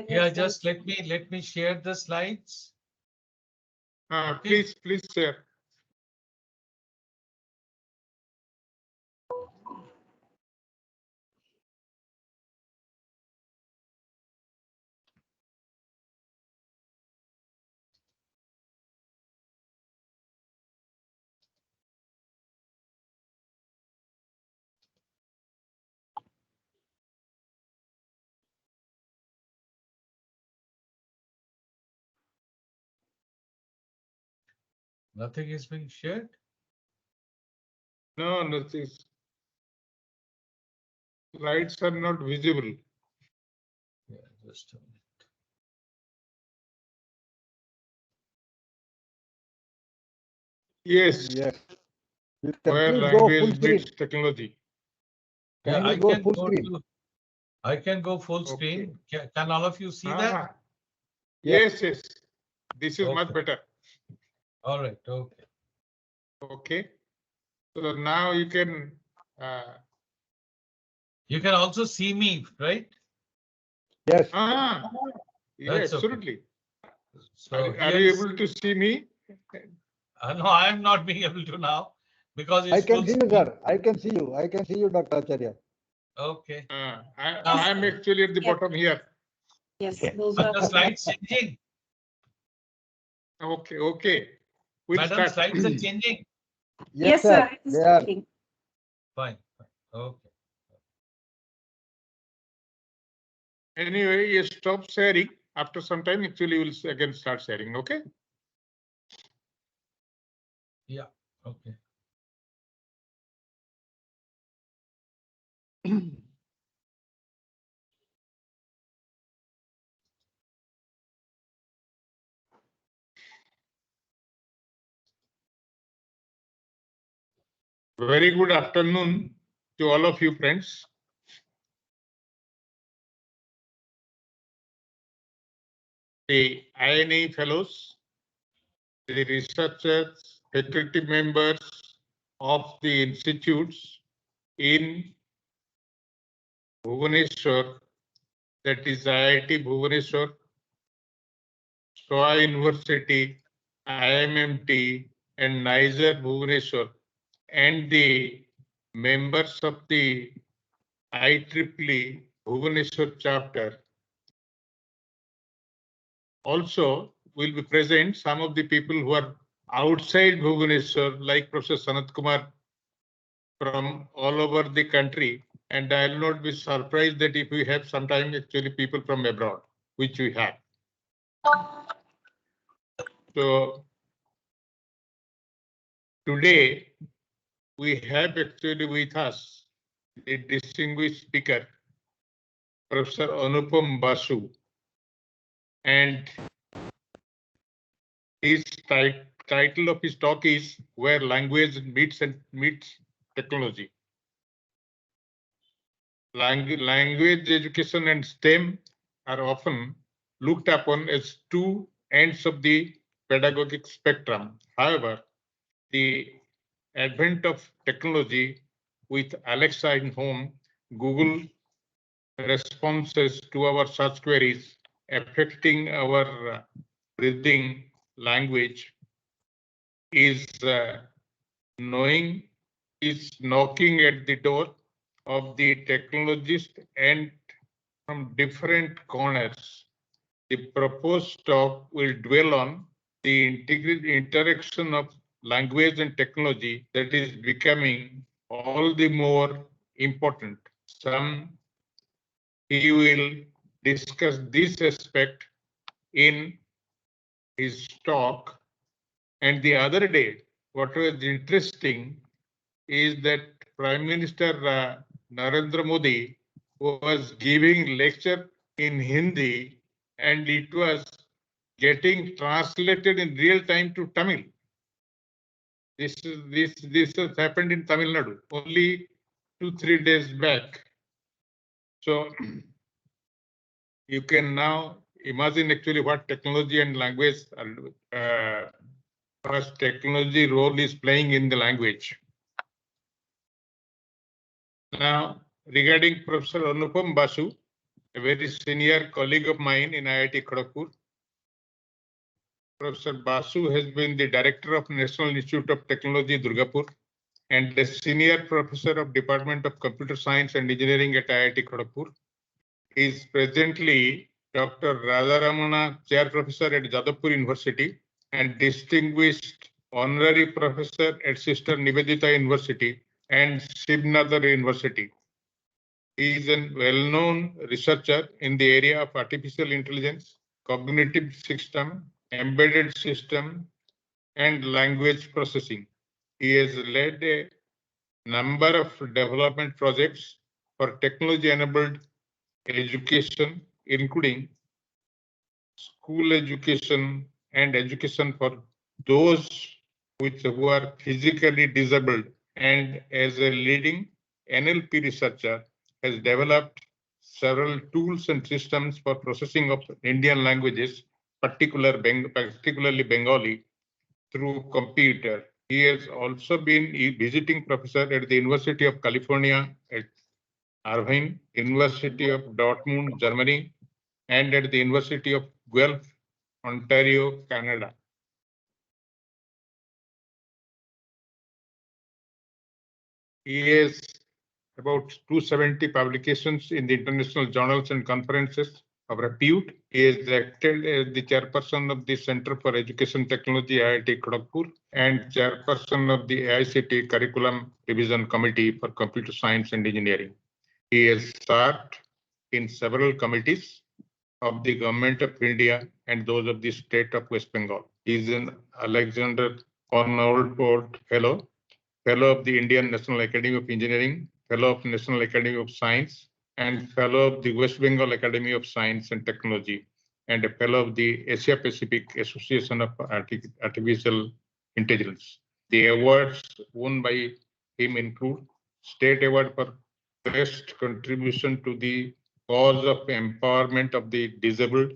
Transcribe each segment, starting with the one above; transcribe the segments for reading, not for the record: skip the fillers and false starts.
Yeah, just let me share the slides. Okay. Please share. Nothing is being shared. No, nothing. Slides are not visible. Yeah, just a minute. Yes. Yes. You Where can please go full language screen. meets technology. Yeah, Can you go full screen? I can go full Okay. screen. Can all of you see that? Yes, yes. This is much Okay. better. All right. Okay. Okay. So now you can. You can also see me, right? Yes. Yeah, That's okay. absolutely. So Are you able to see me? no, I am not being able to now because I it's can full see you, screen. sir. I can see you. I can see you, Dr. Acharya. Okay. I'm actually at the bottom here. Yes, Are the slides changing? Okay, okay. We'll Madam, start. slides are changing. Yes, sir. It is They are. changing. Fine. Okay. Anyway, you stop sharing. After some time, actually, we'll again start sharing. Okay. Yeah. Okay. Very good afternoon to all of you, friends. The INA fellows, the researchers, faculty members of the institutes in Bhubaneswar, that is IIT Bhubaneswar, SOA University, IMMT, and Niger Bhubaneswar, and the members of the IEEE Bhubaneswar chapter. Also will be present some of the people who are outside Bhubaneswar, like Professor Sanat Kumar from all over the country. And I'll not be surprised that if we have sometimes actually people from abroad, which we have. So today we have actually with us the distinguished speaker, Professor Anupam Basu, and his title of his talk is Where Language Meets Technology. Language education and STEM are often looked upon as two ends of the pedagogic spectrum. However, the advent of technology with Alexa in home, Google responses to our search queries affecting our breathing language is knocking at the door of the technologist, and from different corners. The proposed talk will dwell on the interaction of language and technology that is becoming all the more important. He will discuss this aspect in his talk. And the other day, what was interesting is that Prime Minister Narendra Modi was giving lecture in Hindi, and it was getting translated in real time to Tamil. This has happened in Tamil Nadu only 2-3 days back. So you can now imagine actually what technology and language what technology role is playing in the language. Now, regarding Professor Anupam Basu, a very senior colleague of mine in IIT Kharagpur. Professor Basu has been the director of National Institute of Technology, Durgapur, and a senior professor of Department of Computer Science and Engineering at IIT Kharagpur. He is presently Dr. Radharamana Chair Professor at Jadavpur University and Distinguished Honorary Professor at Sister Nivedita University and Shivnadar University. He is a well-known researcher in the area of artificial intelligence, cognitive system, embedded system, and language processing. He has led a number of development projects for technology-enabled education, including school education and education for those who are physically disabled, and as a leading NLP researcher has developed several tools and systems for processing of Indian languages, particularly Bengali, through computer. He has also been a visiting professor at the University of California at Irvine, University of Dortmund, Germany, and at the University of Guelph, Ontario, Canada. He has about 270 publications in the international journals and conferences of repute. He has acted as the chairperson of the Center for Education Technology, IIT Kharagpur, and chairperson of the AICT Curriculum Revision Committee for Computer Science and Engineering. He has served in several committees of the Government of India and those of the State of West Bengal. He is an Alexander Arnold Fellow, Fellow of the Indian National Academy of Engineering, Fellow of National Academy of Science, and Fellow of the West Bengal Academy of Science and Technology, and a Fellow of the Asia Pacific Association of Artificial Intelligence. The awards won by him include State Award for Best Contribution to the Cause of Empowerment of the Disabled,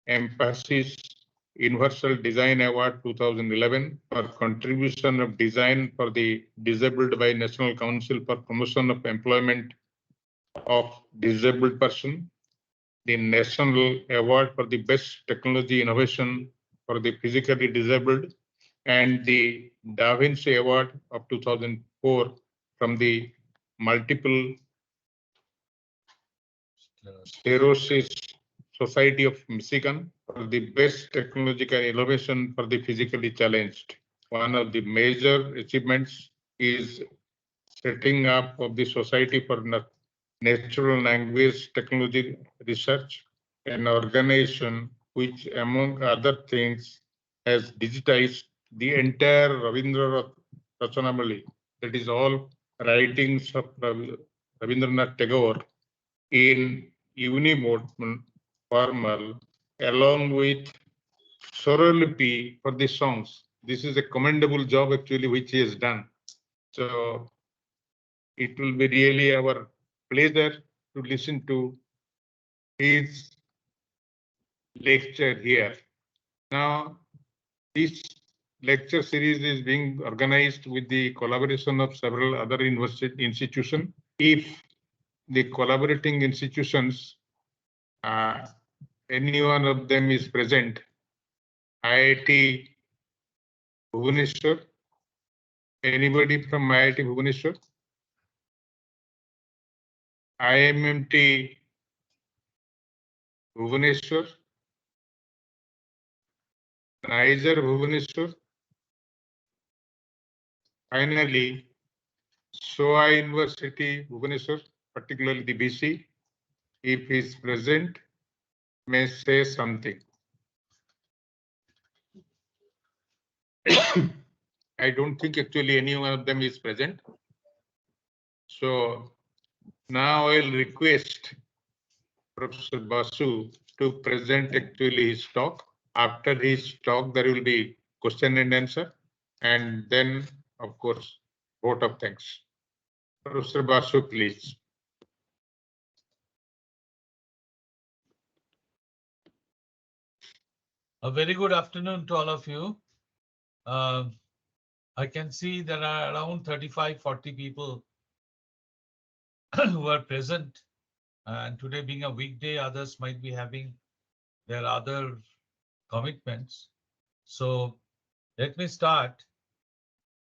Emphasis Universal Design Award 2011 for contribution of design for the disabled by National Council for Promotion of Employment of Disabled Person, the National Award for the Best Technology Innovation for the Physically Disabled, and the Da Vinci Award of 2004 from the Multiple Sclerosis Society of Michigan for the best technological innovation for the physically challenged. One of the major achievements is setting up of the Society for Natural Language Technology Research, an organization which, among other things, has digitized the entire Ravindra Rachanamali, that is all writings of Rabindranath Tagore, in unimode formal, along with Sorolipi for the songs. This is a commendable job actually which he has done. So it will be really our pleasure to listen to his lecture here. Now, this lecture series is being organized with the collaboration of several other university institutions. If the collaborating institutions, any one of them is present, IIT Bhubaneswar, anybody from IIT Bhubaneswar? IMMT Bhubaneswar, Niger Bhubaneswar. Finally, SOA University Bhubaneswar, particularly the BC, if he is present, may say something. I don't think actually any one of them is present. So now I'll request Professor Basu to present actually his talk. After his talk, there will be question and answer, and then, of course, vote of thanks. Professor Basu, please. A very good afternoon to all of you. I can see there are around 35, 40 people who are present And today being a weekday, others might be having their other commitments. So let me start.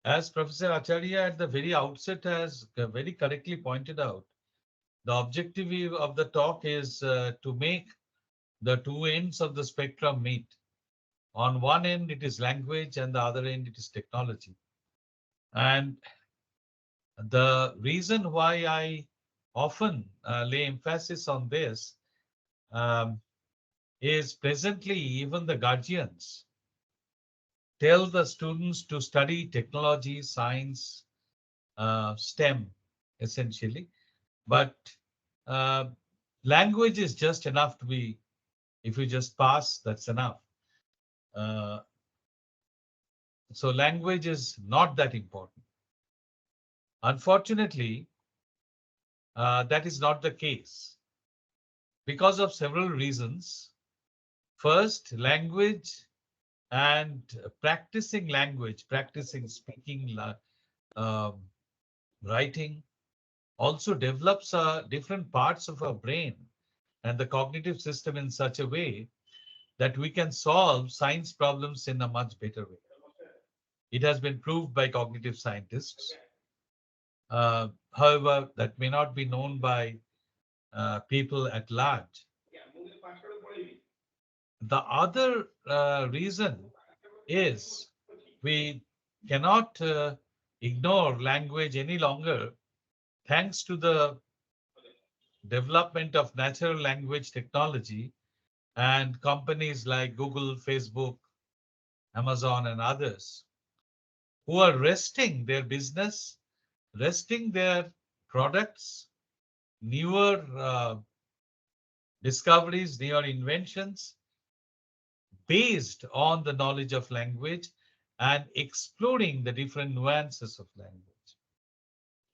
As Professor Acharya at the very outset has very correctly pointed out, the objective of the talk is to make the two ends of the spectrum meet. On one end, it is language, and the other end, it is technology. And the reason why I often lay emphasis on this um, is presently even the guardians tell the students to study technology, science, STEM, essentially. But uh, language is just enough to be, if you just pass, that's enough. Uh, so language is not that important. Unfortunately, that is not the case because of several reasons. First, language and practicing language, practicing speaking, writing, also develops different parts of our brain and the cognitive system in such a way that we can solve science problems in a much better way. It has been proved by cognitive scientists. However, that may not be known by people at large. The other reason is we cannot ignore language any longer thanks to the development of natural language technology and companies like Google, Facebook, Amazon, and others who are resting their business, resting their products, newer discoveries, newer inventions based on the knowledge of language and exploring the different nuances of language.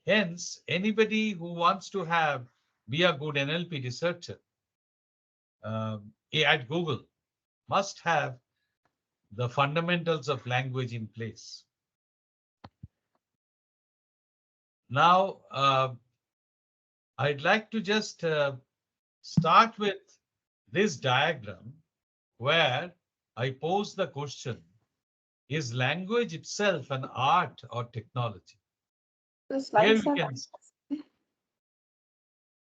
Hence, anybody who wants to be a good NLP researcher at Google must have the fundamentals of language in place. Now, I'd like to just start with this diagram where I pose the question, is language itself an art or technology? The Here slides we are. can,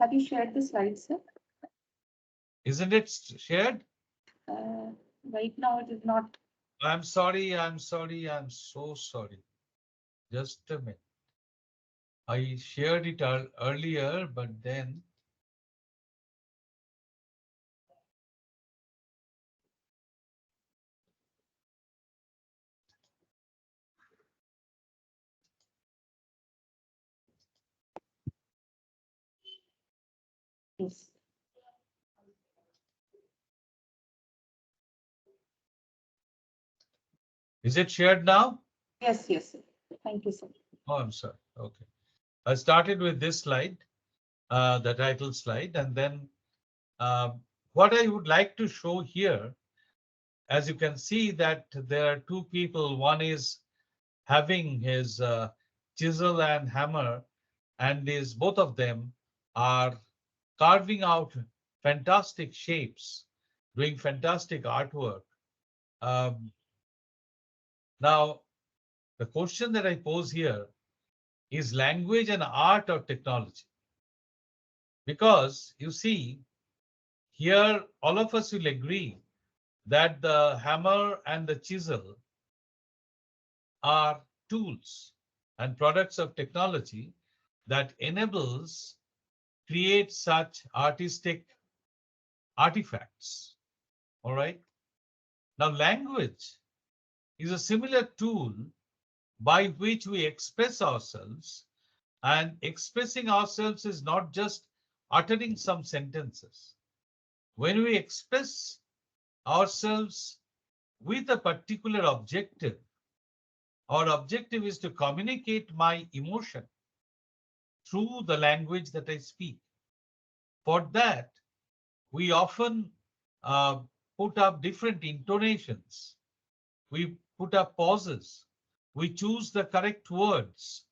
Have you shared the slides, sir? isn't it shared? Right now it is not. I'm sorry, I'm so sorry. Just a minute. I shared it earlier, but then Yes. is it shared now? Yes, yes, sir. Thank you, sir. Oh, I'm sorry. Okay. I started with this slide, the title slide, and then what I would like to show here, as you can see that there are two people. One is having his chisel and hammer, and both of them are carving out fantastic shapes, doing fantastic artwork. Now, the question that I pose here is language an art or technology? Because you see, here all of us will agree that the hammer and the chisel are tools and products of technology that enables create such artistic artifacts. All right. Now, language is a similar tool by which we express ourselves, and expressing ourselves is not just uttering some sentences. When we express ourselves with a particular objective, our objective is to communicate my emotion through the language that I speak. For that, we often uh, put up different intonations. We put up pauses. We choose the correct words,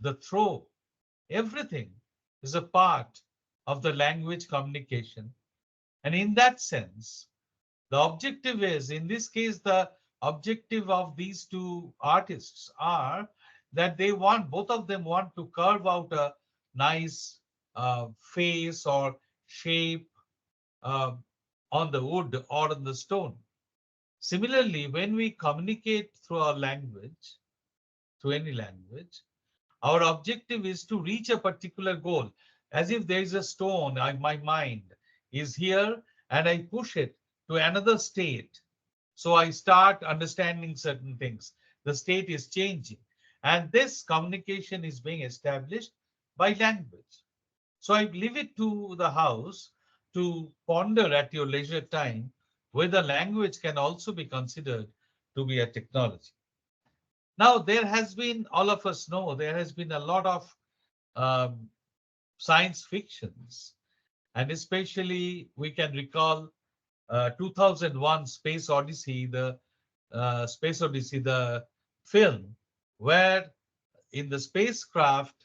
the throw, everything is a part of the language communication. And in that sense, the objective is, in this case, the objective of these two artists are that they want, both of them want to carve out a nice face or shape uh, on the wood or on the stone. Similarly, when we communicate through our language, through any language, our objective is to reach a particular goal. As if there is a stone, my mind is here and I push it to another state. So I start understanding certain things. The state is changing. And this communication is being established by language. So I leave it to the house to ponder at your leisure time whether language can also be considered to be a technology. Now, there has been, all of us know, there has been a lot of um, science fictions, and especially we can recall 2001 Space Odyssey, the film, where in the spacecraft,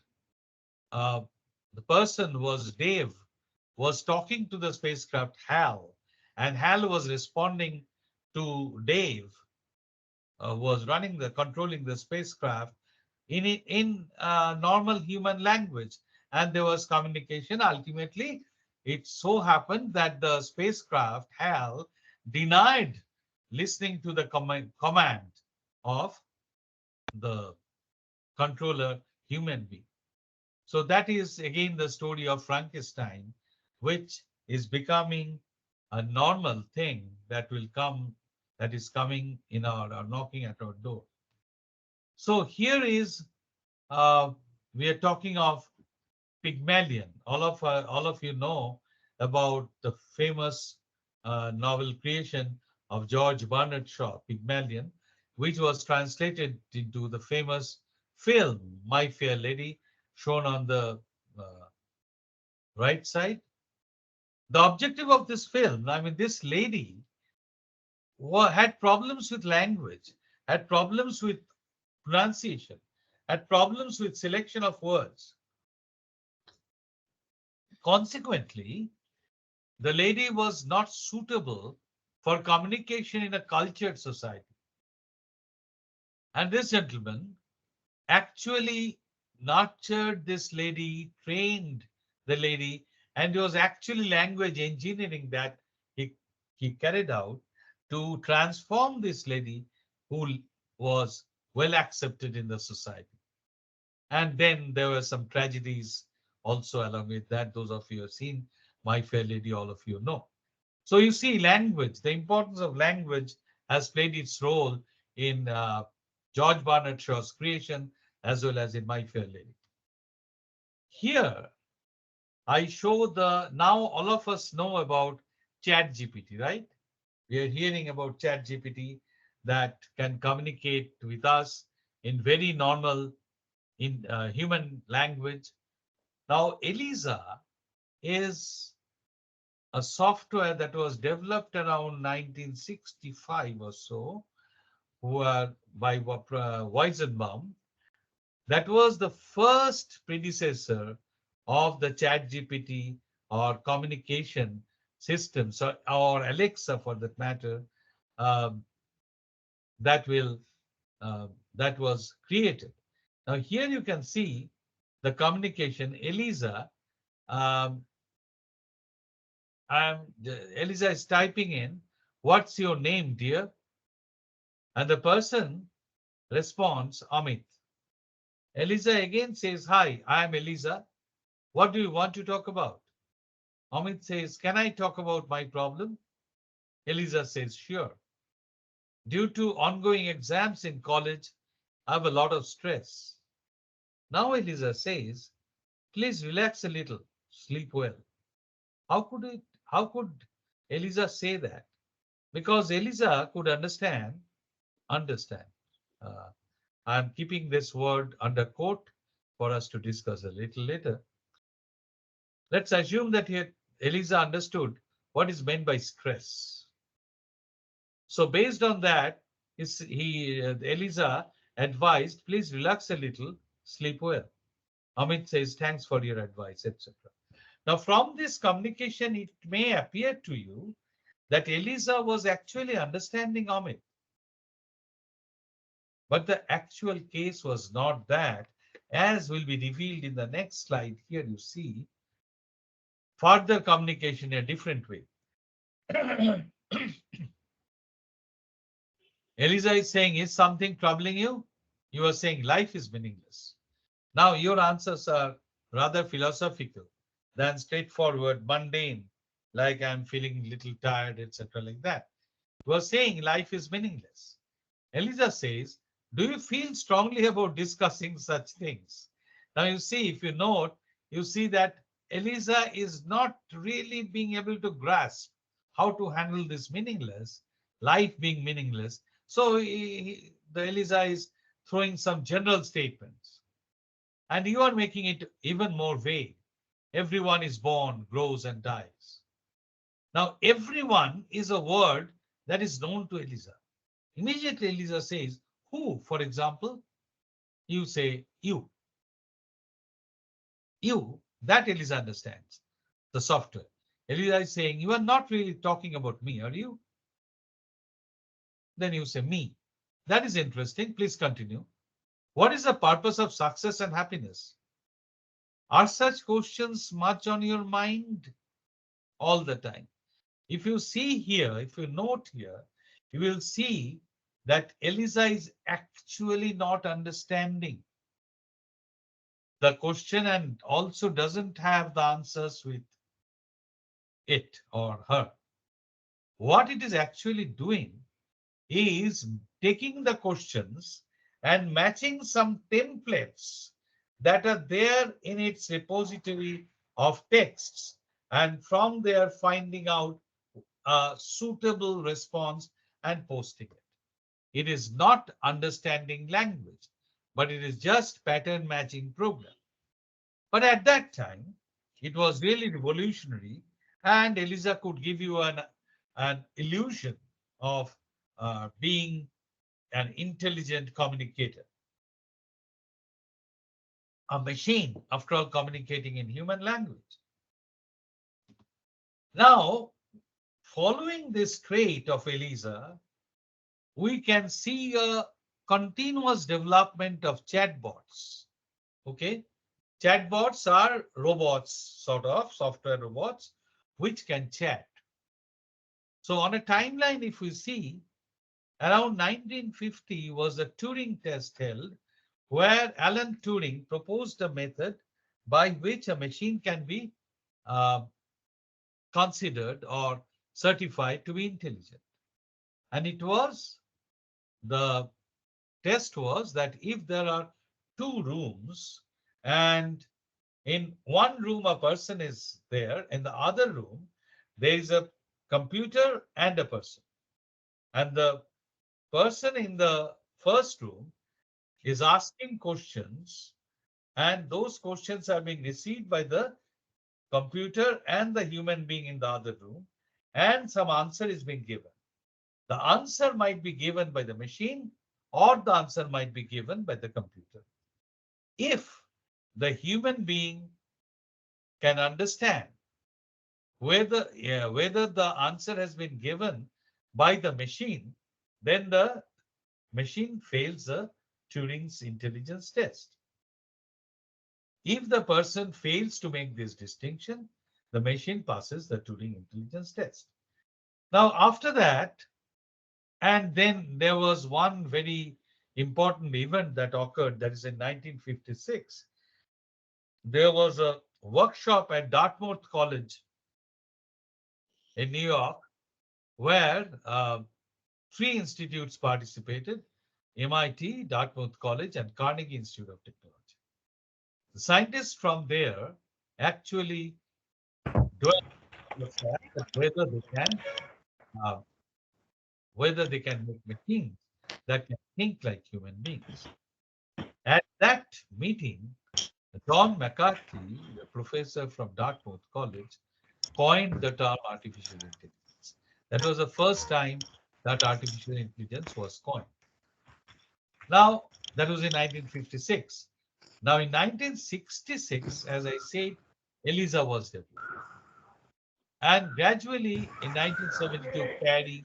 uh, the person was Dave, was talking to the spacecraft Hal, and Hal was responding to Dave, was controlling the spacecraft in normal human language, and there was communication. Ultimately, it so happened that the spacecraft Hal denied listening to the command of the controller human being. So that is again the story of Frankenstein, which is becoming a normal thing that will come, that is coming in our knocking at our door. So here is, uh, we are talking of Pygmalion. All of you know about the famous novel creation of George Bernard Shaw, Pygmalion, which was translated into the famous film My Fair Lady, shown on the uh, right side. The objective of this film, I mean, this lady had problems with language, had problems with pronunciation, had problems with selection of words. Consequently, the lady was not suitable for communication in a cultured society. And this gentleman actually nurtured this lady, trained the lady, and it was actually language engineering that he, he carried out to transform this lady who was well accepted in the society. And then there were some tragedies also along with that. Those of you who have seen My Fair Lady, all of you know. So you see, language, the importance of language has played its role in George Bernard Shaw's creation as well as in My Fair Lady. Here, I show now all of us know about ChatGPT, right? We are hearing about ChatGPT that can communicate with us in very normal, in human language. Now, Eliza is a software that was developed around 1965 or so, by Weizenbaum. That was the first predecessor of the ChatGPT or communication systems, or Alexa for that matter, um, that will that was created. Now here you can see the communication. Eliza, um, Eliza is typing in, "What's your name, dear?" And the person responds, "Amit." Eliza again says, "Hi, I am Eliza. What do you want to talk about?" Amit says, "Can I talk about my problem?" Eliza says, "Sure. Due to ongoing exams in college, I have a lot of stress." Now Eliza says, "Please relax a little, sleep well." How could Eliza say that? Because Eliza could understand. Uh, I'm keeping this word under quote for us to discuss a little later. Let's assume that here Eliza understood what is meant by stress. So based on that, Eliza advised, "Please relax a little, sleep well." Amit says, thanks for your advice, etc. Now, from this communication, it may appear to you that Eliza was actually understanding Amit. But the actual case was not that, as will be revealed in the next slide. Here you see further communication in a different way. Eliza is saying, is something troubling you? You are saying life is meaningless. Now your answers are rather philosophical than straightforward, mundane, like I'm feeling a little tired, etc. like that. You are saying life is meaningless. Eliza says, do you feel strongly about discussing such things? Now you see, if you note, you see that Eliza is not really being able to grasp how to handle this meaningless, life being meaningless. So the Eliza is throwing some general statements. And you are making it even more vague. Everyone is born, grows, and dies. Now, everyone is a word that is known to Eliza. Immediately, Eliza says, who, for example? You say, you. You, that Eliza understands, the software. Eliza is saying, you are not really talking about me, are you? Then you say, me. That is interesting. Please continue. What is the purpose of success and happiness? Are such questions much on your mind? All the time. If you see here, if you note here, you will see that Eliza is actually not understanding the question and also doesn't have the answers with it or her. What it is actually doing is taking the questions and matching some templates that are there in its repository of texts, and from there finding out a suitable response and posting it. It is not understanding language, but it is just pattern matching program. But at that time, it was really revolutionary, and Eliza could give you an illusion of being an intelligent communicator. A machine, after all, communicating in human language. Now, following this trait of Eliza, we can see a continuous development of chatbots. Okay, chatbots are robots, sort of software robots, which can chat. So on a timeline, if we see, around 1950 was a Turing test held where Alan Turing proposed a method by which a machine can be considered or certified to be intelligent. And the test was that if there are two rooms and in one room a person is there, in the other room there is a computer and a person, and the person in the first room is asking questions, and those questions are being received by the computer and the human being in the other room, and some answer is being given. The answer might be given by the machine, or the answer might be given by the computer. If the human being can understand whether the answer has been given by the machine, then the machine fails the Turing's intelligence test. If the person fails to make this distinction, the machine passes the Turing intelligence test. Now, after that, and then there was one very important event that occurred, that is in 1956. There was a workshop at Dartmouth College in New York where three institutes participated: MIT, Dartmouth College, and Carnegie Institute of Technology. The scientists from there actually dwell on the fact that whether they can make machines that can think like human beings. At that meeting, John McCarthy, a professor from Dartmouth College, coined the term artificial intelligence. That was the first time that artificial intelligence was coined. Now, that was in 1956. Now in 1966, as I said, ELISA was developed. And gradually in 1972, CADDY,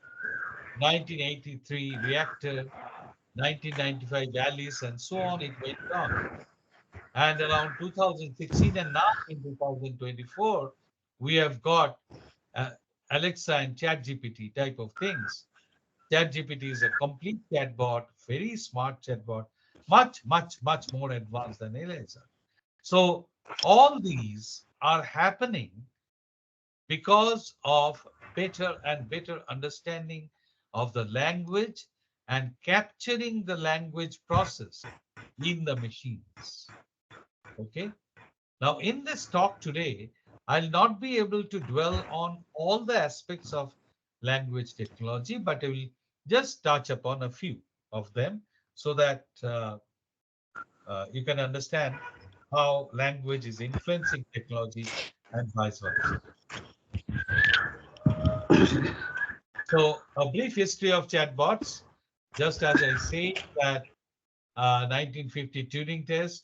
1983, Reactor, 1995, Alice, and so on, it went on. And around 2016 and now in 2024, we have got Alexa and ChatGPT type of things. ChatGPT is a complete chatbot, very smart chatbot, much, much, much more advanced than Alexa. So all these are happening because of better and better understanding of the language and capturing the language process in the machines. Okay. Now, in this talk today, I'll not be able to dwell on all the aspects of language technology, but I will just touch upon a few of them so that you can understand how language is influencing technology and vice versa. So, a brief history of chatbots, just as I say that 1950 Turing test,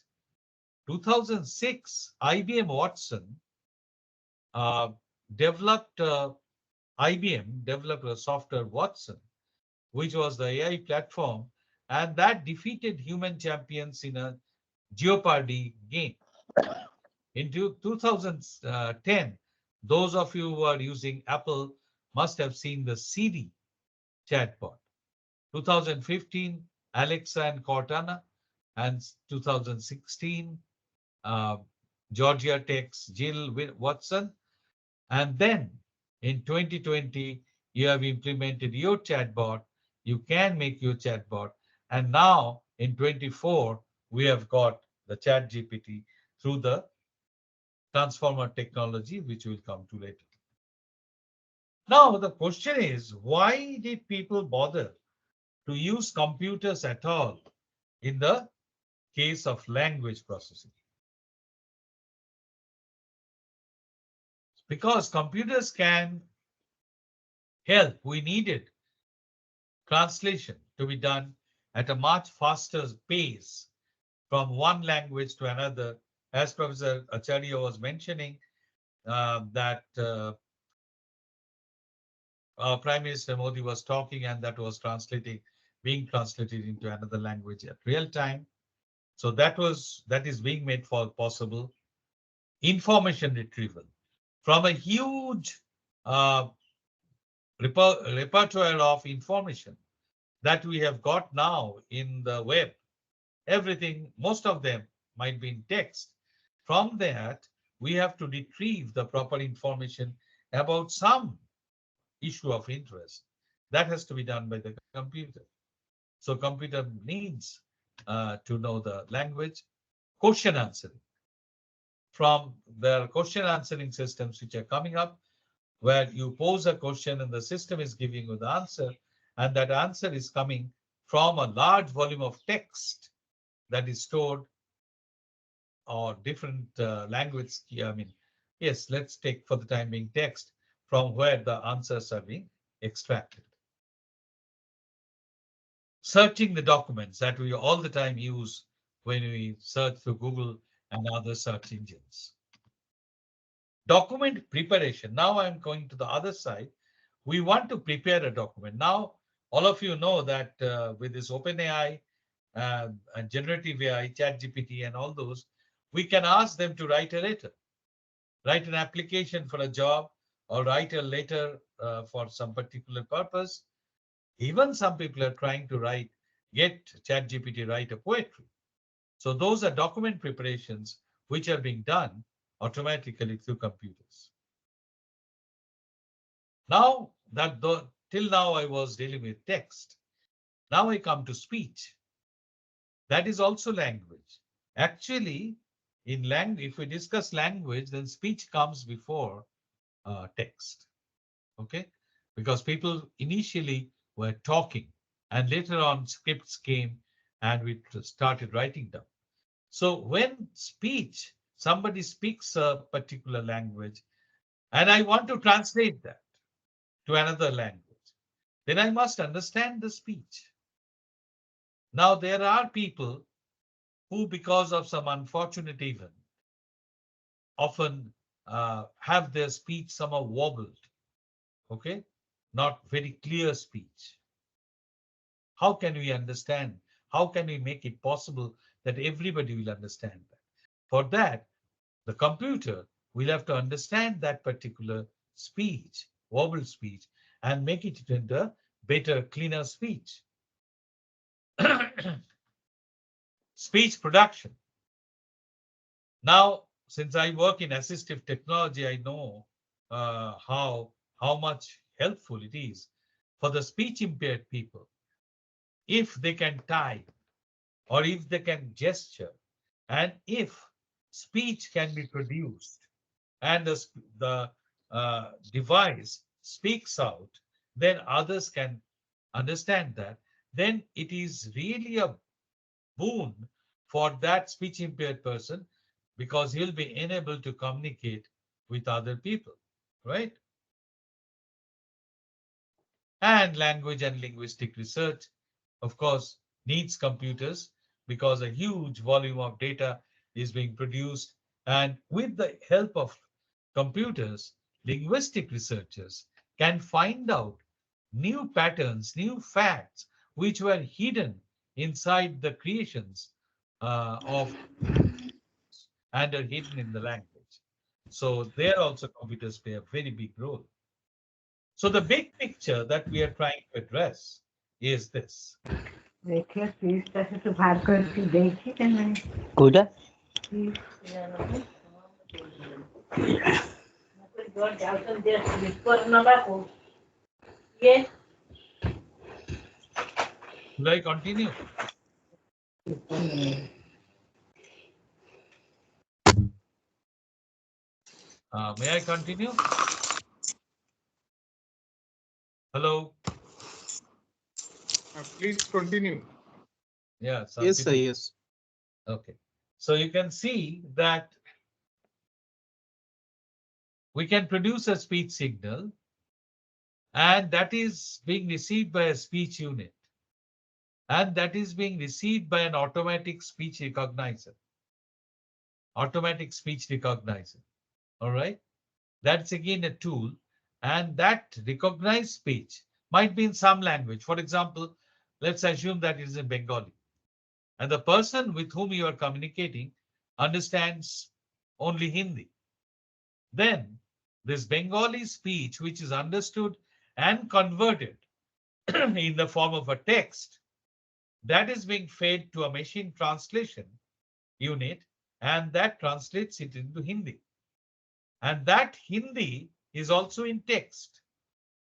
2006 IBM Watson uh, developed IBM developed a software Watson, which was the AI platform, and that defeated human champions in a Jeopardy game. In 2010, those of you who are using Apple must have seen the Siri chatbot. 2015, Alexa and Cortana, and 2016, uh, Georgia Tech's Jill Watson. And then in 2020, you have implemented your chatbot. You can make your chatbot. And now in 24, we have got the chat GPT through the transformer technology, which we'll come to later. Now, the question is, why did people bother to use computers at all in the case of language processing? Because computers can help. We needed translation to be done at a much faster pace from one language to another. As Professor Acharya was mentioning, that our Prime Minister Modi was talking and that was being translated into another language at real time. So that is being made possible. Information retrieval from a huge repertoire of information that we have got now in the web. Everything, most of them might be in text. From that, we have to retrieve the proper information about some issue of interest. That has to be done by the computer. So computer needs to know the language. Question answering. From the question answering systems which are coming up, where you pose a question and the system is giving you the answer, and that answer is coming from a large volume of text that is stored or different language. I mean, yes, let's take for the time being text from where the answers are being extracted. Searching the documents that we all the time use when we search through Google and other search engines. Document preparation. Now I'm going to the other side. We want to prepare a document. Now, all of you know that with this OpenAI and generative AI, ChatGPT and all those, we can ask them to write a letter, write an application for a job, or write a letter for some particular purpose. Even some people are trying to get ChatGPT write a poetry. So those are document preparations which are being done automatically through computers. Now that till now I was dealing with text. Now I come to speech. That is also language. Actually, if we discuss language, then speech comes before text. Okay, because people initially were talking, and later on scripts came, and we started writing down. So when somebody speaks a particular language, and I want to translate that to another language, then I must understand the speech. Now, there are people who, because of some unfortunate event, often have their speech somehow wobbled, okay? Not very clear speech. How can we understand? How can we make it possible that everybody will understand that? For that, the computer will have to understand that particular speech, wobble speech, and make it into better, cleaner speech. Speech production. Now, since I work in assistive technology, I know how much helpful it is for the speech impaired people if they can type or if they can gesture, and if speech can be produced and the device speaks out, then others can understand that. Then it is really a boon for that speech impaired person because he'll be enabled to communicate with other people, right? And language and linguistic research, of course, needs computers because a huge volume of data is being produced. And with the help of computers, linguistic researchers can find out new patterns, new facts, which were hidden inside the creations of and are hidden in the language. So there also computers play a very big role. So the big picture that we are trying to address is this. देखिए फीसटा से तो बाहर करके देखिए कि नहीं Kota Will I continue? May I continue? Hello? Please continue. Yeah. yes sir, yes. Okay. So you can see that we can produce a speech signal and that is being received by a speech unit and that is being received by an automatic speech recognizer. Automatic speech recognizer. All right. That's again a tool and that recognized speech might be in some language. For example, let's assume that it is in Bengali and the person with whom you are communicating understands only Hindi. Then this Bengali speech, which is understood and converted in the form of a text, that is being fed to a machine translation unit and that translates it into Hindi. And that Hindi is also in text.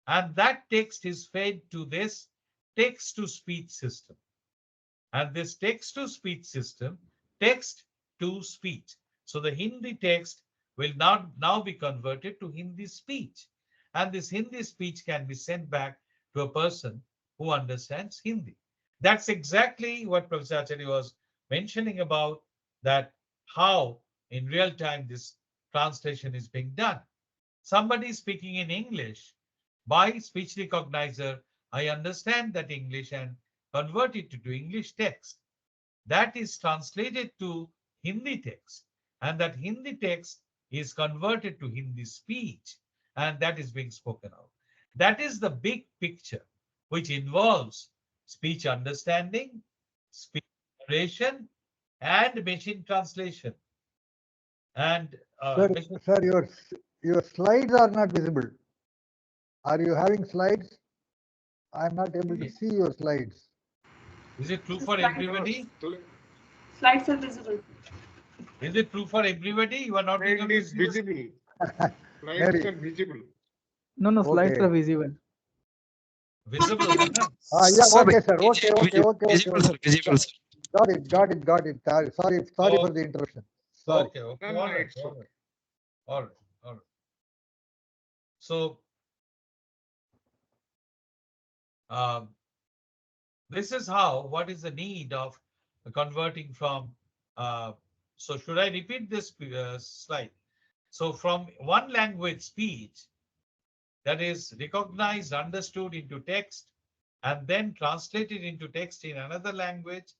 And that text is fed to this text to speech system. And this text to speech system, text to speech. So the Hindi text will now be converted to Hindi speech. And this Hindi speech can be sent back to a person who understands Hindi. That's exactly what Professor Acharya was mentioning about, that how in real time this translation is being done. Somebody speaking in English, by speech recognizer, I understand that English and convert it to English text. That is translated to Hindi text. And that Hindi text is converted to Hindi speech. And that is being spoken out. That is the big picture, which involves speech understanding, speech narration, and machine translation. And Sir, your slides are not visible. Are you having slides? I'm not able to see your slides. is it true for everybody? Slides are visible. Is it true for everybody? You are not It is visible. Slides are visible. No, slides Okay. are visible. visible. Yeah, Sir, okay, sir. Okay. visible sir, visible sir. Got it. Sorry for the interruption. Sorry. Okay. No, All right. it's okay. All right. So um, this is how, what is the need of converting from, so should I repeat this slide? So from one language speech that is recognized, understood into text, and then translated into text in another language,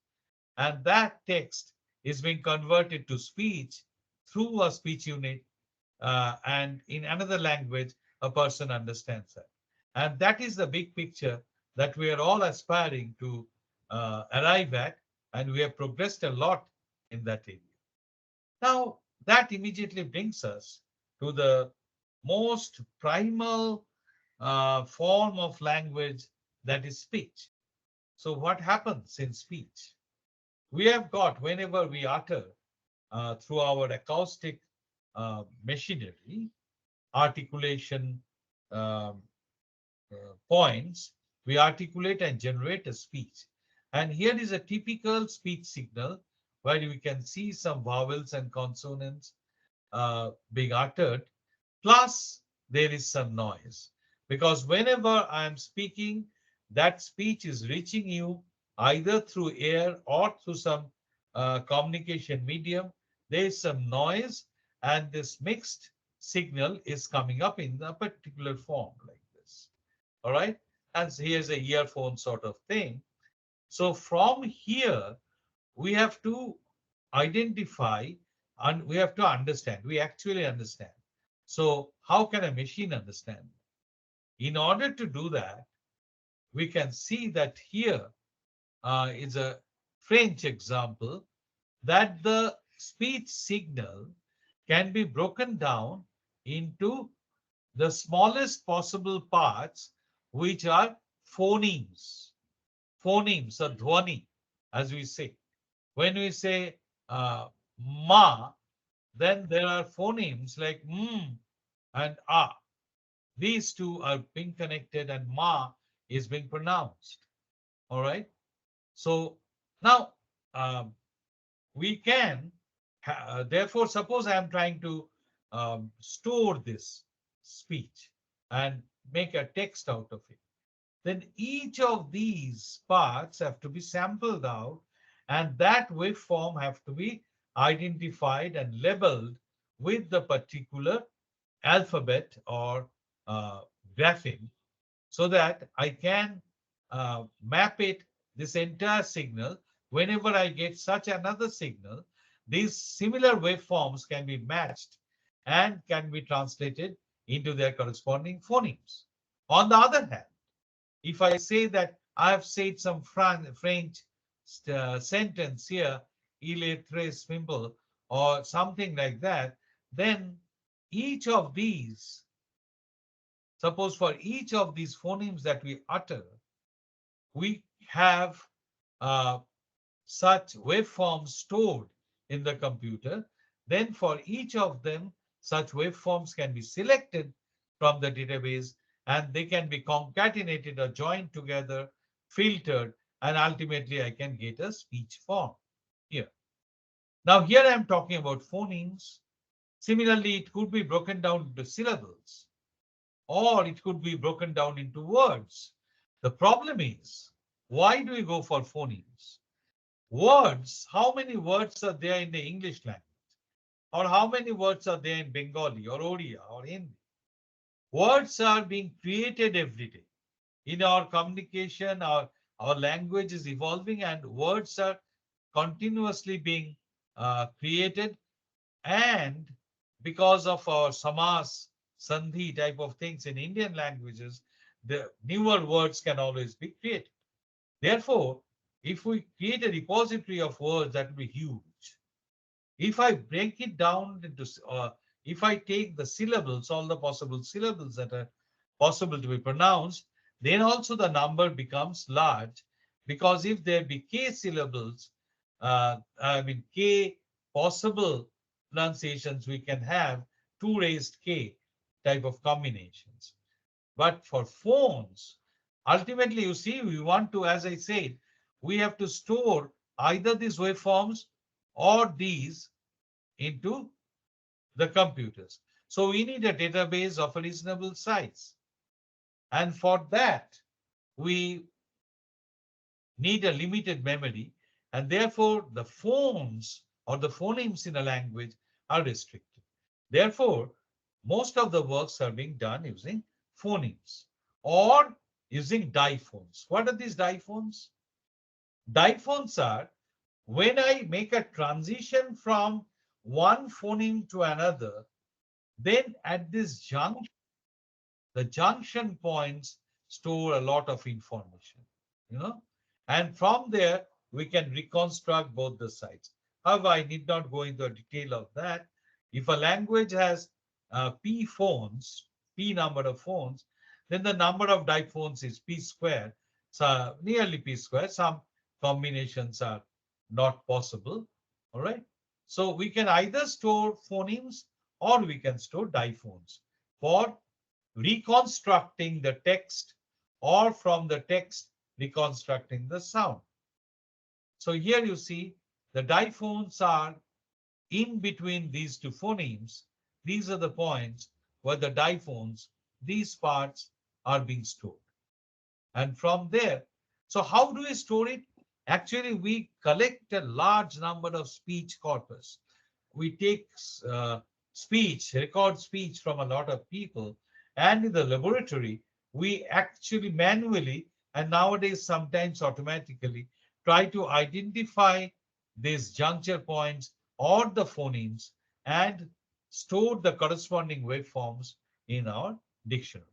and that text is being converted to speech through a speech unit, and in another language, a person understands that. And that is the big picture that we are all aspiring to arrive at, and we have progressed a lot in that area. Now, that immediately brings us to the most primal form of language, that is speech. So what happens in speech? We have got, whenever we utter through our acoustic machinery, articulation points, we articulate and generate a speech. And here is a typical speech signal where we can see some vowels and consonants being uttered, plus there is some noise. Because whenever I am speaking, that speech is reaching you either through air or through some communication medium. There is some noise, and this mixed signal is coming up in a particular form like this. All right. And here's a earphone sort of thing. So from here, we have to identify and we have to understand. We actually understand. So how can a machine understand? In order to do that, we can see that here is a French example that the speech signal can be broken down into the smallest possible parts, which are phonemes. Phonemes or dhwani, as we say. When we say ma, then there are phonemes like and ah. These two are being connected and ma is being pronounced. All right. So now we can, therefore, suppose I am trying to store this speech and make a text out of it. Then each of these parts have to be sampled out, and that waveform have to be identified and labeled with the particular alphabet or grapheme, so that I can map it, this entire signal. Whenever I get such another signal, these similar waveforms can be matched and can be translated into their corresponding phonemes. On the other hand, if I say that I have said some French sentence here, il est très simple, or something like that, then each of these, suppose for each of these phonemes that we utter, we have such waveforms stored in the computer. Then for each of them, such waveforms can be selected from the database, and they can be concatenated or joined together, filtered, and ultimately I can get a speech form here. Now here I am talking about phonemes. Similarly, it could be broken down into syllables, or it could be broken down into words. The problem is, why do we go for phonemes? Words, how many words are there in the English language? Or how many words are there in Bengali or Odia or Hindi? Words are being created every day. In our communication, our language is evolving, and words are continuously being created. And because of our samas, sandhi type of things in Indian languages, the newer words can always be created. Therefore, if we create a repository of words, that will be huge. If I break it down into, if I take the syllables, all the possible syllables that are possible to be pronounced, then also the number becomes large, because if there be k syllables, k possible pronunciations, we can have 2 raised k type of combinations. But for phones, ultimately, you see, we want to, as I said, we have to store either these waveforms or these into the computers. So we need a database of a reasonable size. And for that, we need a limited memory. And therefore, the phones or the phonemes in a language are restricted. Therefore, most of the works are being done using phonemes or using diphones. What are these diphones? Diphones are when I make a transition from one phoneme to another, then at this junction, the junction points store a lot of information, and from there we can reconstruct both the sides. However, I need not go into the detail of that. If a language has p phones, p number of phones, then the number of diphones is p squared, so nearly p squared. Some combinations are not possible. All right. So we can either store phonemes or we can store diphones for reconstructing the text, or from the text reconstructing the sound. So here you see the diphones are in between these two phonemes. These are the points where the diphones, these parts are being stored. And from there, so how do we store it? Actually, we collect a large number of speech corpus. We take speech, record speech from a lot of people, and in the laboratory, we actually manually, and nowadays sometimes automatically, try to identify these juncture points or the phonemes and store the corresponding waveforms in our dictionary.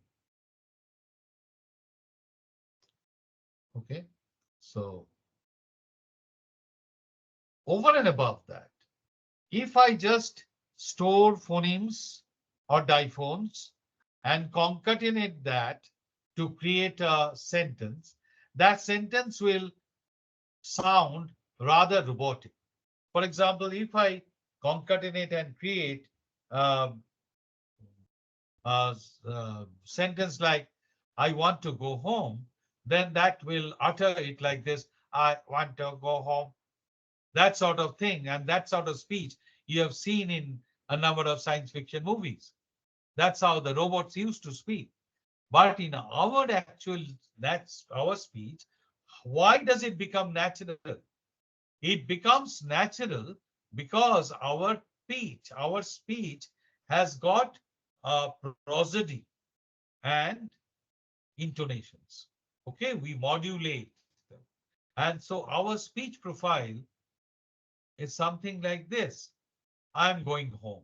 Okay, so over and above that, if I just store phonemes or diphones and concatenate that to create a sentence, that sentence will sound rather robotic. For example, if I concatenate and create um, a sentence like, I want to go home, then that will utter it like this, I want to go home. That sort of thing, and that sort of speech you have seen in a number of science fiction movies. That's how the robots used to speak. But in our actual, that's our speech. Why does it become natural? It becomes natural because our speech has got prosody and intonations. Okay, we modulate them. And so our speech profile is something like this. I'm going home.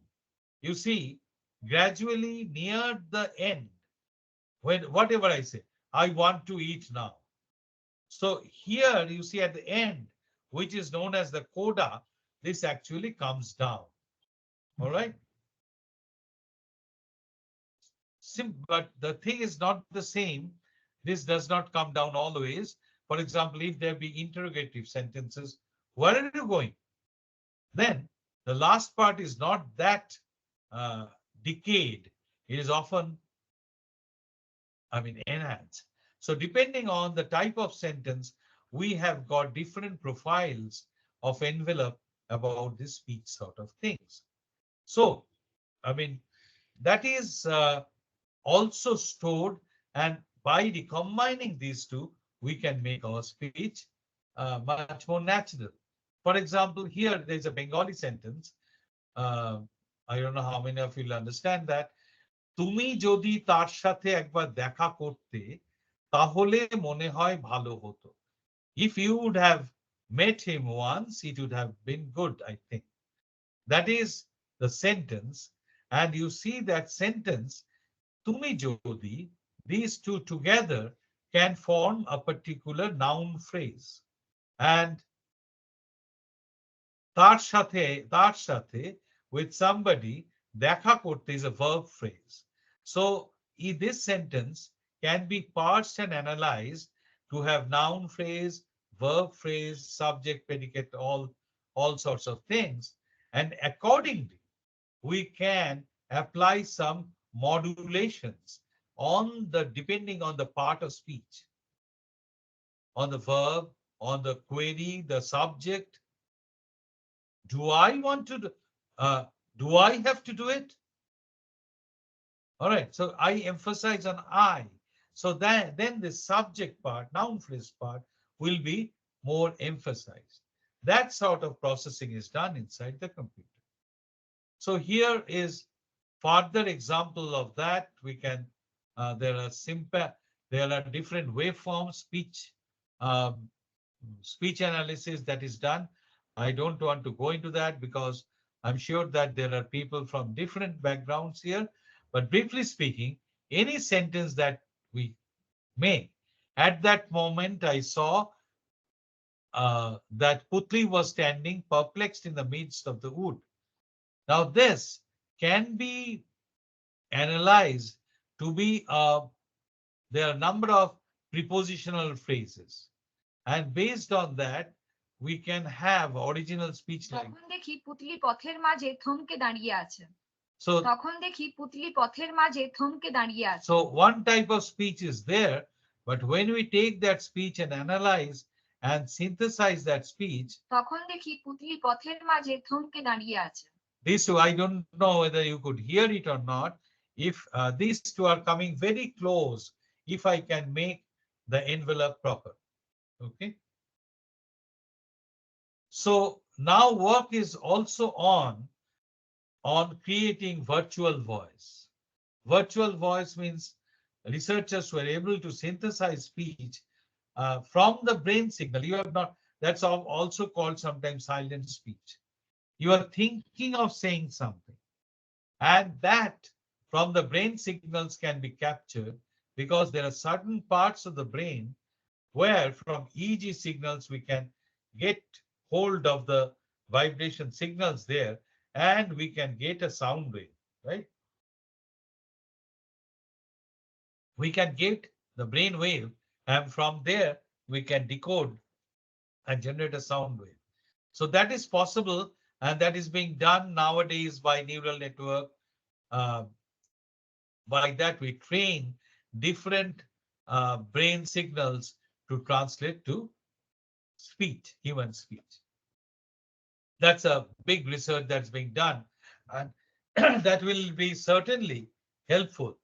You see, gradually near the end, when whatever I say, I want to eat now. So here you see at the end, which is known as the coda, this actually comes down. All right. But the thing is not the same. This does not come down always. For example, if there be interrogative sentences, where are you going? Then the last part is not that uh, decayed. It is often, enhanced. So depending on the type of sentence, we have got different profiles of envelope about this speech sort of things. So, that is also stored, and by recombining these two, we can make our speech much more natural. For example, here there's a Bengali sentence. Uh, I don't know how many of you will understand that. তুমি যদি তার সাথে একবার দেখা করতে তাহলে মনে হয় ভালো হতো. If you would have met him once, it would have been good, I think. That is the sentence. And you see that sentence, তুমি যদি, these two together can form a particular noun phrase. And তার সাথে with somebody, দেখা করতে is a verb phrase. So this sentence can be parsed and analyzed to have noun phrase, verb phrase, subject, predicate, all sorts of things. And accordingly, we can apply some modulations depending on the part of speech, on the verb, on the query, the subject. Do I want to do I have to do it? All right, so I emphasize on I. So then the subject part, noun phrase part, will be more emphasized. That sort of processing is done inside the computer. So here is further example of that. We can there are different waveforms, speech analysis that is done. I don't want to go into that because I'm sure that there are people from different backgrounds here. But briefly speaking, any sentence that we make, at that moment I saw that Putli was standing perplexed in the midst of the wood. Now this can be analyzed to be there are a number of prepositional phrases. And based on that, we can have original speech like. তখন দেখি পুতলি পথের মাঝে থমকে দাঁড়িয়ে আছে। So, তখন দেখি পুতলি পথের মাঝে থমকে দাঁড়িয়ে আছে। so one type of speech is there, but when we take that speech and analyze and synthesize that speech, তখন দেখি পুতলি পথের মাঝে থমকে দাঁড়িয়ে আছে। these two, I don't know whether you could hear it or not. If these two are coming very close, if I can make the envelope proper, okay? So now work is also on creating virtual voice. Virtual voice means researchers were able to synthesize speech from the brain signal. You have not, that's also called sometimes silent speech. You are thinking of saying something, and that from the brain signals can be captured because there are certain parts of the brain where from EEG signals we can get hold of the vibration signals there and we can get a sound wave, right? We can get the brain wave, and from there we can decode and generate a sound wave. So that is possible, and that is being done nowadays by neural network. By that we train different brain signals to translate to speech, human speech. That's a big research that's being done, and that will be certainly helpful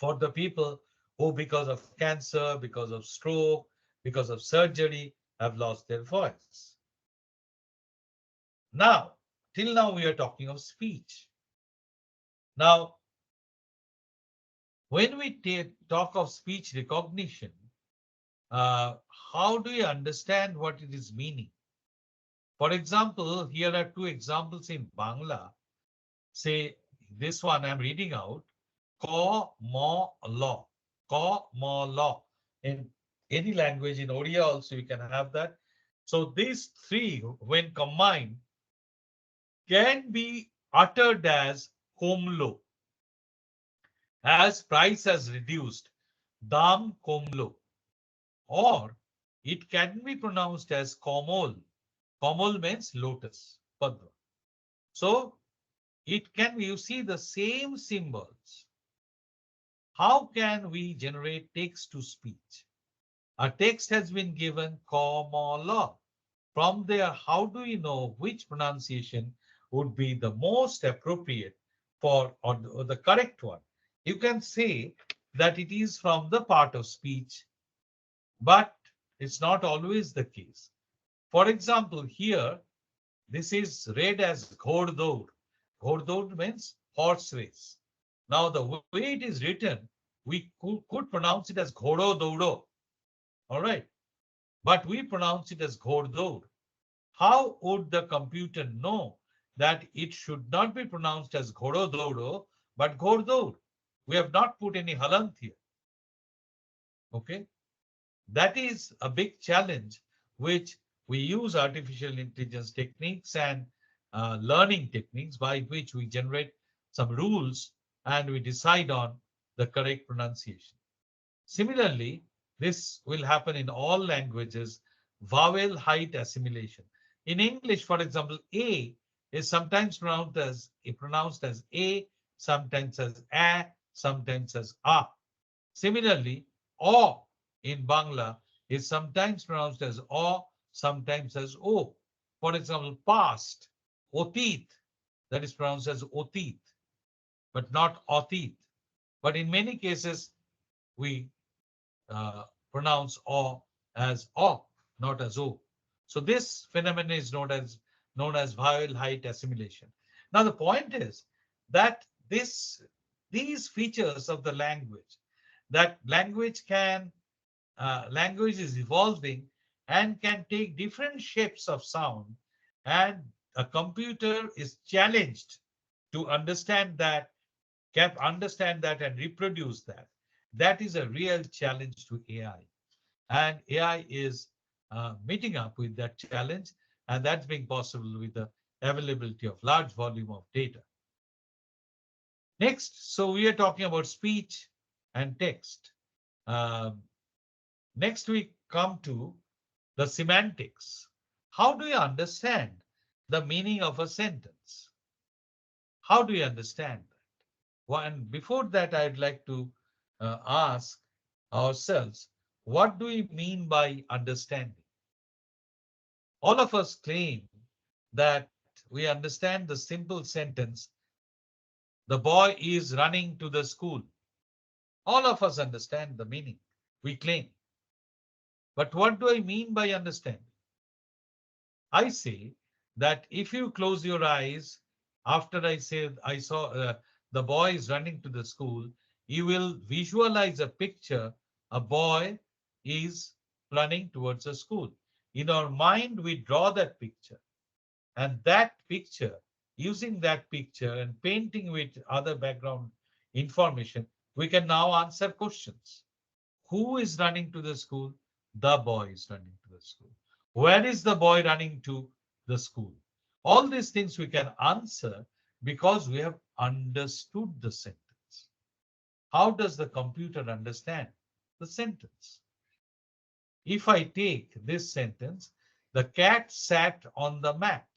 for the people who, because of cancer, because of stroke, because of surgery, have lost their voice. Now, till now, we are talking of speech. Now, when we talk of speech recognition, how do you understand what it is meaning? For example, here are two examples in Bangla. Say, this one I'm reading out. Ko, mo, lo. Ko, mo, lo. In any language, in Odia also, you can have that. So these three, when combined, can be uttered as komlo. As price has reduced, dam komlo. Or it can be pronounced as komol. Komol means lotus, padma. So it can be, you see the same symbols. How can we generate text to speech? A text has been given komala. From there, how do you know which pronunciation would be the most appropriate for or the correct one? You can say that it is from the part of speech, but it's not always the case. For example, here, this is read as Ghoddaud. Ghoddaud means horse race. Now, the way it is written, we could pronounce it as Ghodo Doudo. All right. But we pronounce it as Ghoddaud. How would the computer know that it should not be pronounced as Ghodo Doudo, but Ghoddaud? We have not put any halant here. Okay. That is a big challenge, which we use artificial intelligence techniques and learning techniques by which we generate some rules and we decide on the correct pronunciation. Similarly, this will happen in all languages, vowel height assimilation. In English, for example, A is sometimes pronounced as A, sometimes as A, sometimes as A. Similarly, O in Bangla is sometimes pronounced as O, sometimes as O. For example, past, otit, that is pronounced as otit, but not otit. But in many cases, we pronounce O as O, not as O. So this phenomenon is known as vowel height assimilation. Now the point is that these features of the language, that language is evolving and can take different shapes of sound and a computer is challenged to understand that, and reproduce that. That is a real challenge to AI. And AI is meeting up with that challenge, and that's being possible with the availability of large volume of data. Next, so we are talking about speech and text. Um, Next, we come to the semantics. How do you understand the meaning of a sentence? How do you understand that? Well, and before that, I'd like to ask ourselves, what do we mean by understanding? All of us claim that we understand the simple sentence, the boy is running to the school. All of us understand the meaning, we claim. But what do I mean by understanding? I say that if you close your eyes after I say I saw the boy is running to the school, you will visualize a picture. A boy is running towards a school. In our mind, we draw that picture, and that picture, using that picture and painting with other background information, we can now answer questions. Who is running to the school? The boy is running to the school. Where is the boy running to? The school. All these things we can answer because we have understood the sentence. How does the computer understand the sentence? If I take this sentence, the cat sat on the mat.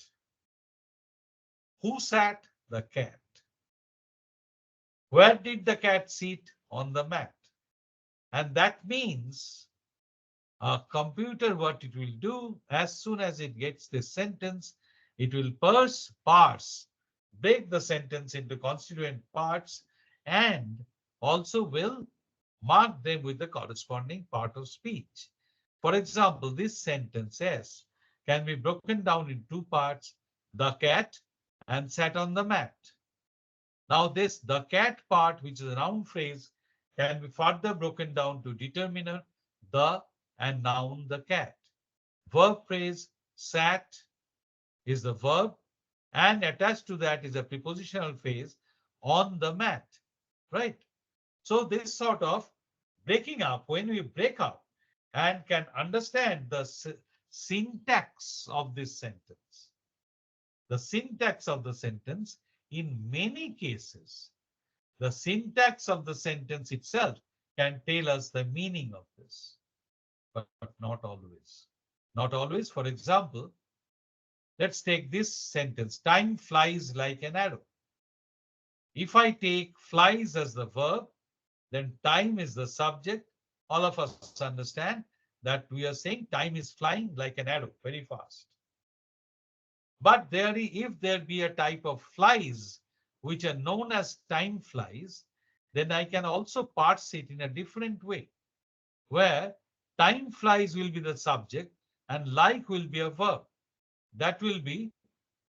Who sat? The cat. Where did the cat sit? On the mat. And that means a computer, what it will do, as soon as it gets this sentence, it will parse, break the sentence into constituent parts, and also will mark them with the corresponding part of speech. For example, this sentence S can be broken down in two parts, the cat and sat on the mat. Now this, the cat part, which is a noun phrase, can be further broken down to determiner, the, and noun, the cat. Verb phrase, sat, is the verb, and attached to that is a prepositional phrase, on the mat, right? So this sort of breaking up, when we break up and can understand the syntax of this sentence, the syntax of the sentence, in many cases, the syntax of the sentence itself can tell us the meaning of this, but not always. Not always. For example, let's take this sentence, time flies like an arrow. If I take flies as the verb, then time is the subject. All of us understand that we are saying time is flying like an arrow, very fast. But if there be a type of flies which are known as time flies, then I can also parse it in a different way, where time flies will be the subject and like will be a verb. That will be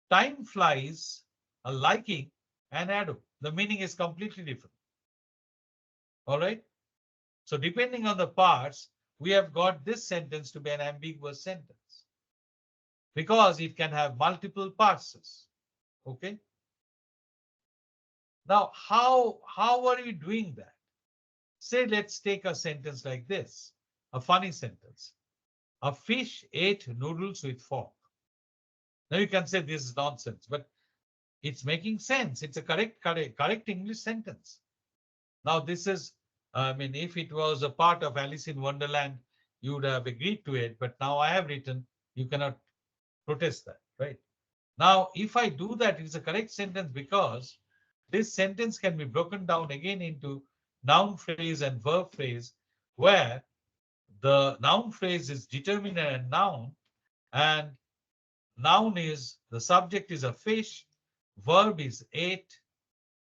time flies, a liking, an arrow. The meaning is completely different. All right. So depending on the parts, we have got this sentence to be an ambiguous sentence because it can have multiple parses. Okay. Now, how are you doing that? Say, let's take a sentence like this, a funny sentence. A fish ate noodles with fork. Now you can say this is nonsense, but it's making sense. It's a correct English sentence. Now this is, I mean, if it was a part of Alice in Wonderland, you would have agreed to it, but now I have written, you cannot protest that, right? Now, if I do that, it's a correct sentence because this sentence can be broken down again into noun phrase and verb phrase, where the noun phrase is determiner and noun is, the subject is a fish, verb is ate,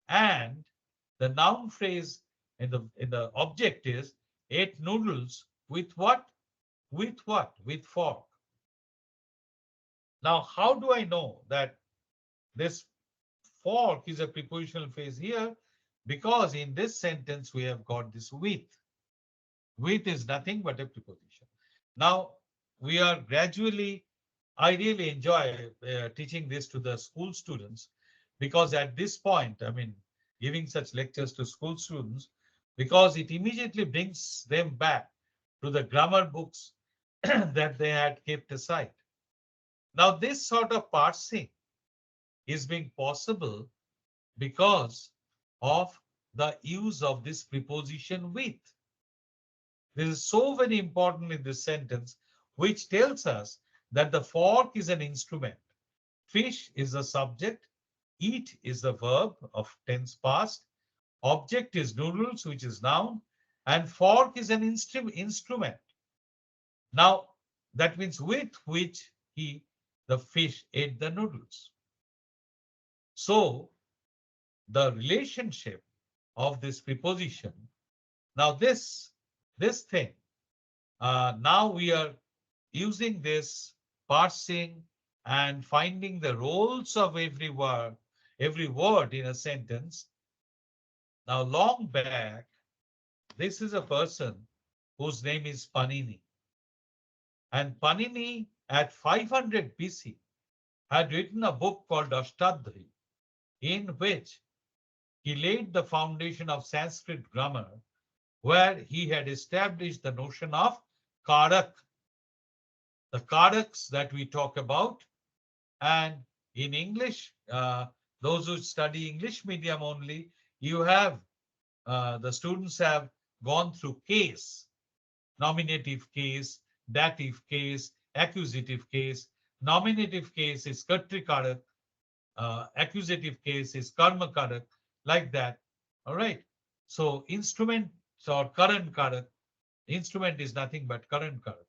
and the noun phrase in the object is ate noodles with what? With what? With fork. Now, how do I know that this fork is a prepositional phrase here? Because in this sentence, we have got this with. With is nothing but a preposition. Now, we are gradually I really enjoy teaching this to the school students because at this point, I mean, giving such lectures to school students, because it immediately brings them back to the grammar books that they had kept aside. Now, this sort of parsing is being possible because of the use of this preposition with. This is so very important in this sentence, which tells us that the fork is an instrument. Fish is the subject, eat is the verb of tense past, object is noodles, which is noun, and fork is an instrument. Now, that means with which the fish, ate the noodles. So, the relationship of this preposition, now this thing, now we are using this parsing and finding the roles of every word in a sentence. Now, long back, this is a person whose name is Panini. And Panini at 500 BC had written a book called Ashtadhyayi, in which he laid the foundation of Sanskrit grammar, where he had established the notion of karak, the karaks that we talk about. And in English, those who study English medium only, you have, the students have gone through case, nominative case, dative case, accusative case. Nominative case is kartrikarak, accusative case is karmakarak, like that. All right. So instrument or current karak, instrument is nothing but current karak.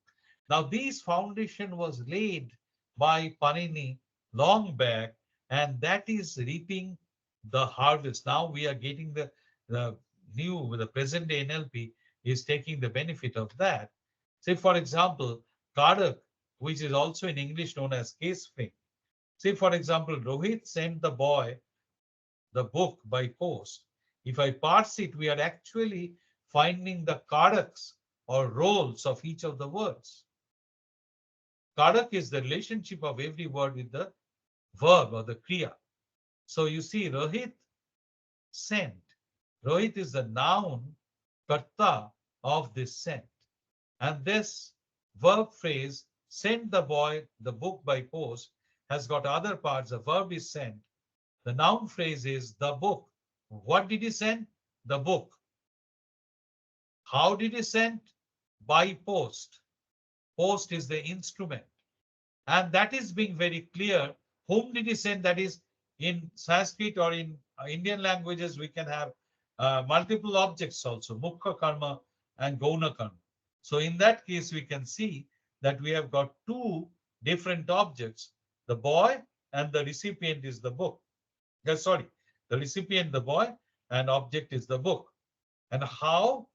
Now, this foundation was laid by Panini long back, and that is reaping the harvest. Now we are getting the the present day NLP is taking the benefit of that. Say, for example, Karak, which is also in English known as case frame. Say, for example, Rohit sent the boy the book by post. If I parse it, we are actually finding the karaks or roles of each of the words. Karak is the relationship of every word with the verb or the kriya. So you see, Rohit sent. Rohit is the noun karta of this sent. And this verb phrase, send the boy the book by post, has got other parts. The verb is sent. The noun phrase is the book. What did he send? The book. How did he send? By post. Post is the instrument. And that is being very clear. Whom did he send? That is, in Sanskrit or in Indian languages, we can have multiple objects also, Mukha Karma and Gauna Karma. So in that case, we can see that we have got two different objects, the boy and the recipient is the book. Sorry, the recipient, the boy, and object is the book. And how?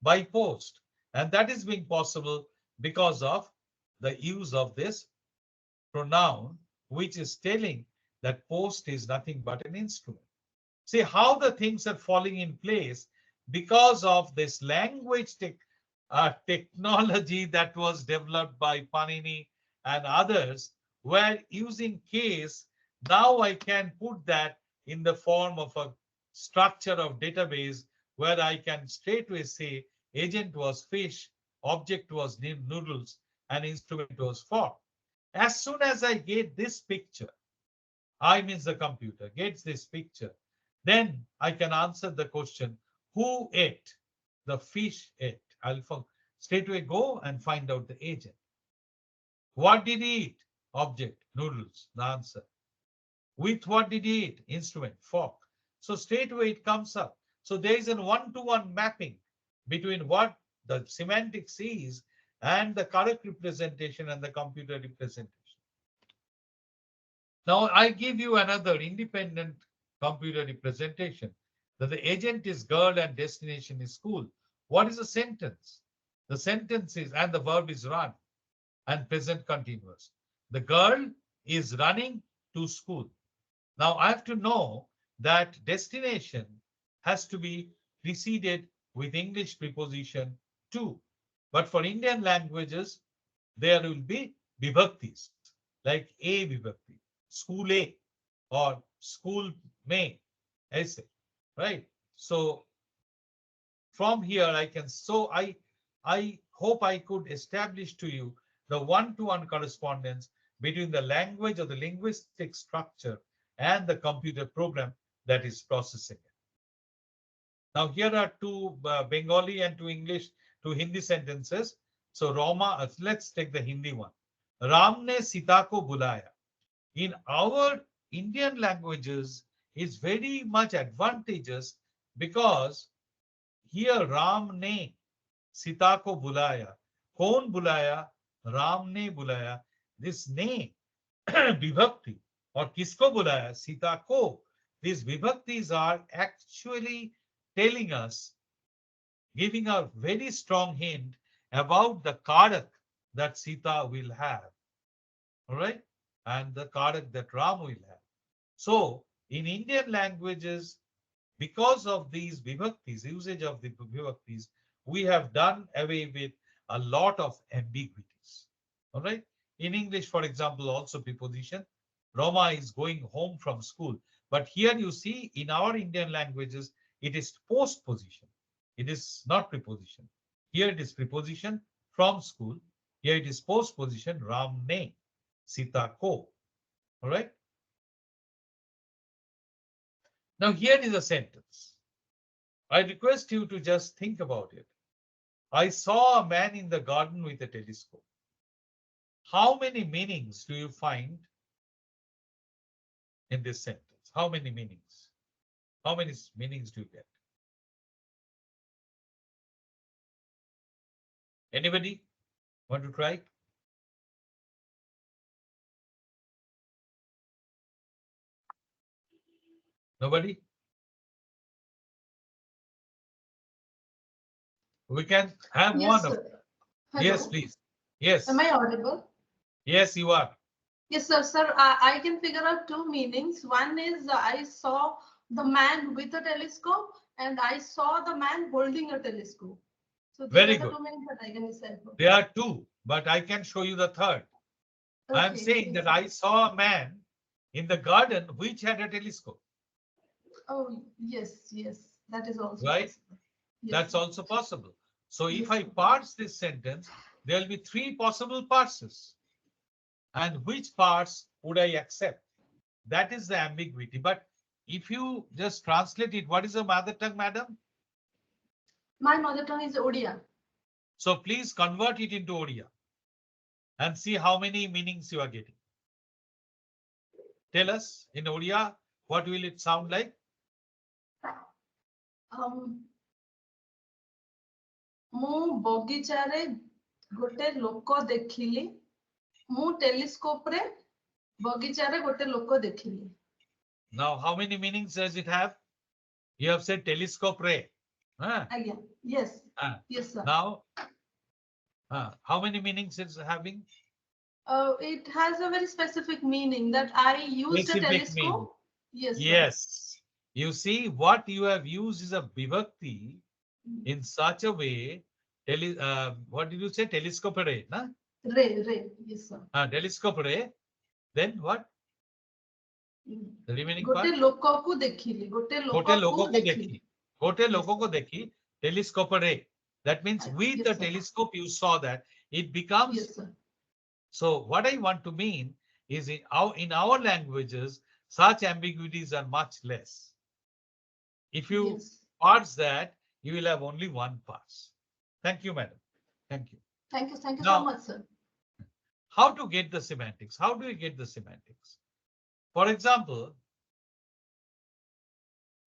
By post. And that is being possible because of the use of this pronoun, which is telling that post is nothing but an instrument. See how the things are falling in place because of this language technology that was developed by Panini and others, where using case, now I can put that in the form of a structure of database where I can straightway say agent was fish, object was noodles, and instrument was fork. As soon as I get this picture, I means the computer gets this picture, then I can answer the question, who ate? The fish ate. I'll straightway go and find out the agent. What did he eat? Object, noodles, the answer. With what did he eat? Instrument, fork. So straightway it comes up. So there is a one-to-one mapping between what the semantics is and the correct representation and the computer representation. Now I give you another independent computer representation that the agent is girl and destination is school. What is the sentence? The sentence is, and the verb is run and present continuous. The girl is running to school. Now I have to know that destination has to be preceded with English preposition to. But for Indian languages, there will be vibhaktis. like A vibhakti, school A or school may, ऐसे, right? So from here I can, so I hope I could establish to you the one-to-one correspondence between the language or the linguistic structure and the computer program that is processing it. Now here are two Bengali and two English, two Hindi sentences. So Rama, let's take the Hindi one. Ram ne Sita ko bulaya. In our Indian languages is very much advantageous because here Ram ne Sita ko bulaya. Kaun bulaya? Ram ne bulaya. This ne vibhakti or kisko bulaya? Sita ko. These vibhaktis are actually telling us, giving a very strong hint about the karak that Sita will have. All right? And the karak that Ram will have. So in Indian languages, because of these vibhaktis, usage of the vibhaktis, we have done away with a lot of ambiguities. All right. In English, for example, also preposition. Rama is going home from school. But here you see in our Indian languages, it is postposition. It is not preposition. Here it is preposition from school. Here it is postposition Ram ne, Sita ko. All right. Now here is a sentence. I request you to just think about it. I saw a man in the garden with a telescope. How many meanings do you find in this sentence? How many meanings? How many meanings do you get? Anybody want to try? Nobody? We can have Yes, one. sir. Yes, Hello. please. Yes. Am I audible? Yes, you are. Yes, sir. Sir, I can figure out two meanings. One is I saw the man with a telescope, and I saw the man holding a telescope. So these Very are the good. two meanings that I can decide for. There are two, but I can show you the third. I'm Okay, saying yes, that sir. I saw a man in the garden which had a telescope. Oh, yes, yes. That is also Right? possible. Yes, That's sir. also possible. So if Yes, I sir. parse this sentence, there will be three possible parses. And which parse would I accept? That is the ambiguity. But if you just translate it, what is your mother tongue, madam? My mother tongue is Odia. So please convert it into Odia and see how many meanings you are getting. Tell us in Odia, what will it sound like? ମୁଁ ବଗିଚାରେ ଗୋଟେ ଲୋକ ଦେଖିଲି ମୁଁ ଟେଲିସ୍କୋପରେ ବଗିଚାରେ ଗୋଟେ ଲୋକ ଦେଖିଲି Now, how many meanings does it have? You have said telescope ray. ଆଜ୍ଞା yes Ah. yes sir Now, how many meanings it's having? It has a very specific meaning that I used a Specific telescope meaning. yes sir. Yes. You see, what you have used is a vibhakti in such a way. What did you say? Telescope ray, na? ray yes sir Telescope ray. Then what? The remaining ଗୋଟେ part? ଲୋକକୁ ଦେଖିଲି ଗୋଟେ Gote ଲୋକକୁ logo ko ଦେଖିଲି dekhi. Gote logo ko dekhi. Telescope ray. That means with yes, the sir. telescope you saw that it becomes. yes sir So what I want to mean is in our languages, such ambiguities are much less. If you yes parse that, you will have only one parse. Thank you, madam. Thank you. thank you so Now, much sir how to get the semantics? How do we get the semantics? For example,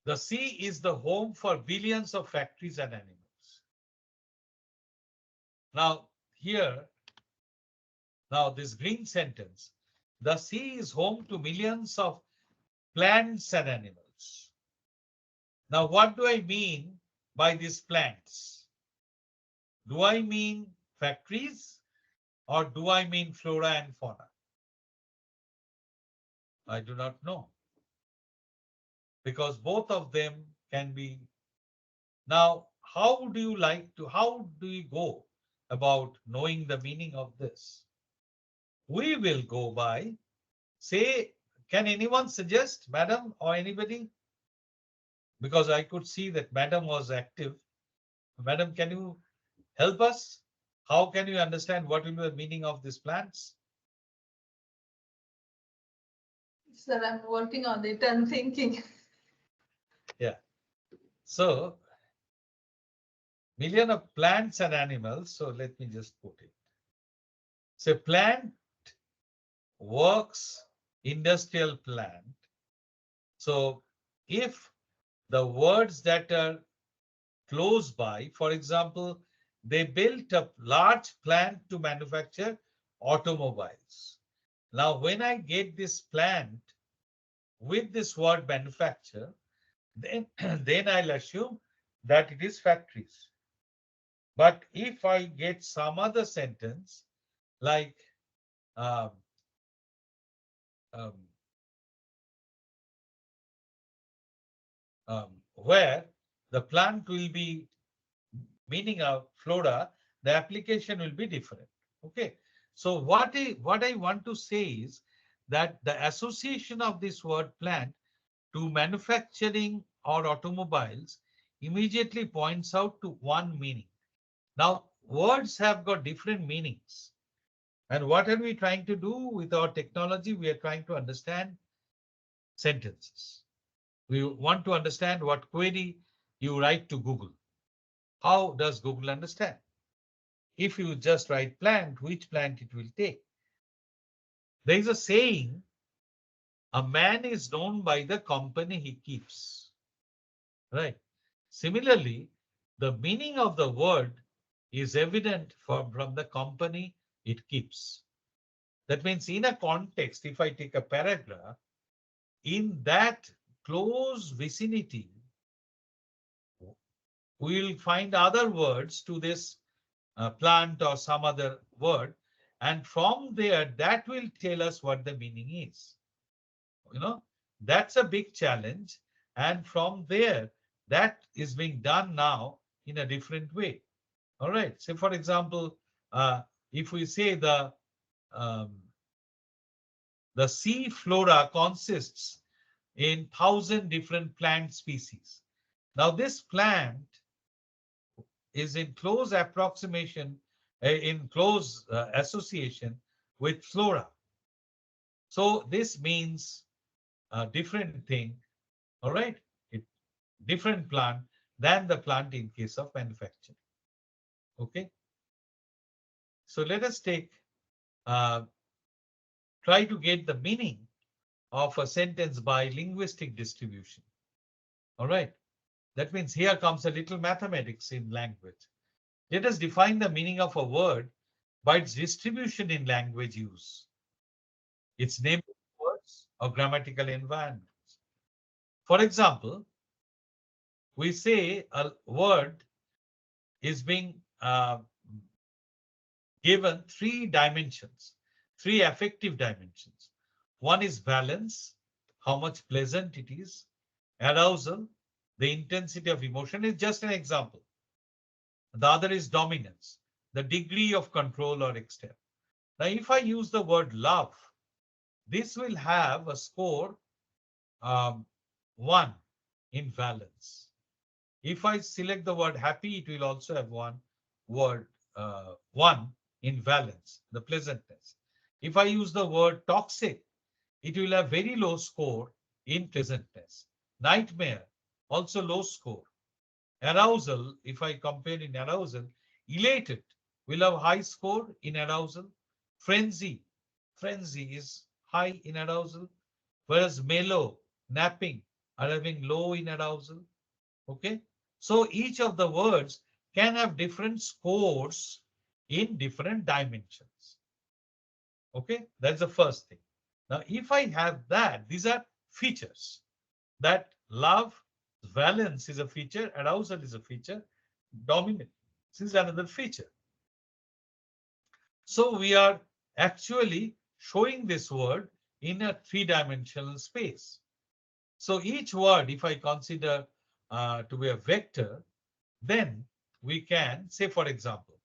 the sea is the home for billions of factories and animals. Now, here, now this green sentence, the sea is home to millions of plants and animals. Now, what do I mean by these plants? Do I mean factories or do I mean flora and fauna? I do not know. Because both of them can be. Now, how do you go about knowing the meaning of this? we will go by, say, can anyone suggest, madam or anybody? Because I could see that madam was active. Madam, can you help us? How can you understand what will be the meaning of these plants? Sir, I'm working on it and thinking. Yeah. So, million of plants and animals. So let me just put it. So plant works, industrial plant. So if the words that are close by, for example, they built a large plant to manufacture automobiles. Now, when I get this plant with this word manufacture, then, then I'll assume that it is factories. But if I get some other sentence like um, um, where the plant will be meaning of flora, the application will be different. Okay. So what I want to say is that the association of this word plant to manufacturing or automobiles immediately points out to one meaning. Now, words have got different meanings. And what are we trying to do with our technology? We are trying to understand sentences. We want to understand what query you write to Google. How does Google understand? If you just write plant, which plant it will take? There is a saying, a man is known by the company he keeps. Right? Similarly, the meaning of the word is evident from the company it keeps. That means in a context, if I take a paragraph, in that close vicinity, we will find other words to this plant or some other word. And from there, that will tell us what the meaning is. You know, that's a big challenge. And from there, that is being done now in a different way. All right. So, for example, if we say um, the sea flora consists in 1,000 different plant species. Now, this plant is in close approximation, in close association with flora. So this means a different thing, all right? It, different plant than the plant in case of manufacturing. Okay. So let us take, try to get the meaning of a sentence by linguistic distribution. All right. That means here comes a little mathematics in language. Let us define the meaning of a word by its distribution in language use, its name of words or grammatical environments. For example, we say a word is being given three dimensions, three affective dimensions. One is balance, how much pleasant it is. Arousal, the intensity of emotion is just an example. The other is dominance, the degree of control or extent. Now, if I use the word love, this will have a score 1 in valence. If I select the word happy, it will also have one 1 in valence, the pleasantness. If I use the word toxic, it will have very low score in pleasantness. Nightmare, also low score. Arousal, if I compare in arousal, elated will have high score in arousal. Frenzy is high in arousal, whereas mellow, napping are having low in arousal. Okay, so each of the words can have different scores in different dimensions. Okay, that's the first thing. Now, if I have that, these are features that love, valence is a feature, arousal is a feature, dominance is another feature. So we are actually showing this word in a three-dimensional space. So each word, if I consider to be a vector, then we can say, for example,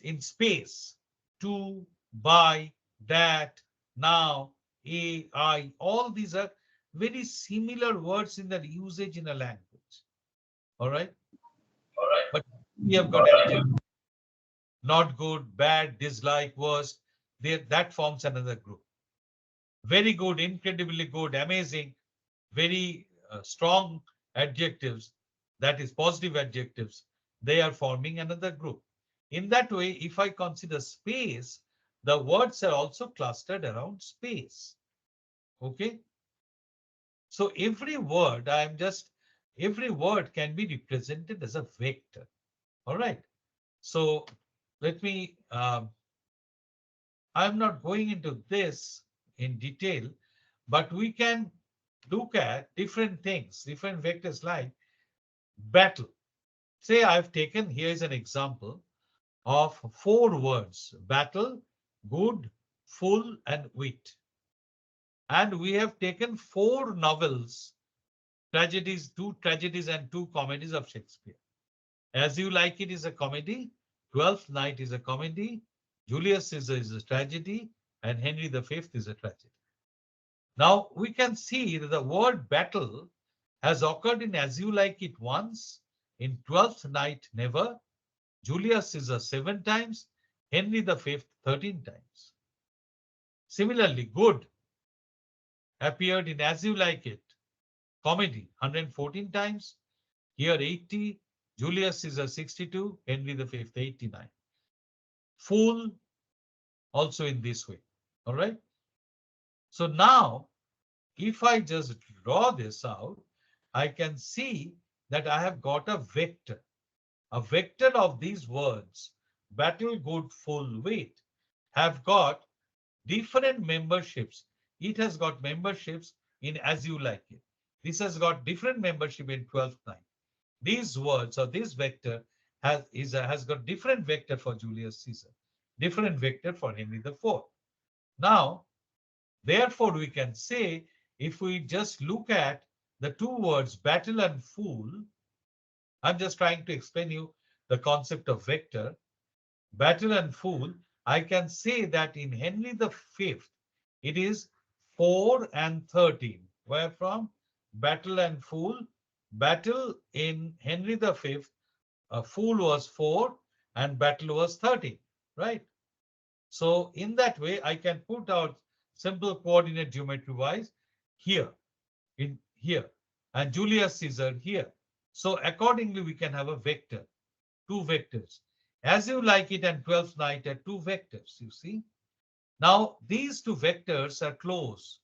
in space, to, by, that, now, I, all these are very similar words in their usage in a language. All right. But we have got adjective, not good, bad, dislike, worst. That forms another group. Very good, incredibly good, amazing, very strong adjectives, that is positive adjectives, they are forming another group. In that way, if I consider space, the words are also clustered around space. Okay. So every word, every word can be represented as a vector. All right. So let me, I'm not going into this in detail, but we can look at different things, different vectors like battle. Say I've taken, here's an example of 4 words: battle, good, full, and wit. And we have taken 4 novels, tragedies, 2 tragedies and 2 comedies of Shakespeare. As You Like It is a comedy, Twelfth Night is a comedy, Julius Caesar is a tragedy, and Henry V is a tragedy. Now we can see that the word battle has occurred in As You Like It once, in Twelfth Night never, Julius Caesar 7 times, Henry V 13 times. Similarly, good appeared in As You Like It, comedy 114 times, here 80, Julius Caesar 62, Henry V 89. Fool also in this way. All right. So now, if I just draw this out, I can see that I have got a vector. A vector of these words, battle, good, full, wait, have got different memberships. It has got memberships in As You Like It. This has got different membership in 12th Night. These words or this vector has got different vector for Julius Caesar, different vector for Henry IV. Now, therefore, we can say, if we just look at the 2 words, battle and fool, I'm just trying to explain you the concept of vector, battle and fool, I can say that in Henry V, it is 4 and 13. Where from? Battle and fool. Battle in Henry V, fool was 4 and battle was 13, right? So in that way, I can put out simple coordinate geometry wise here, in here, and Julius Caesar here. So accordingly, we can have a vector, 2 vectors. As You Like It and 12th Night are 2 vectors, you see. Now, these 2 vectors are close.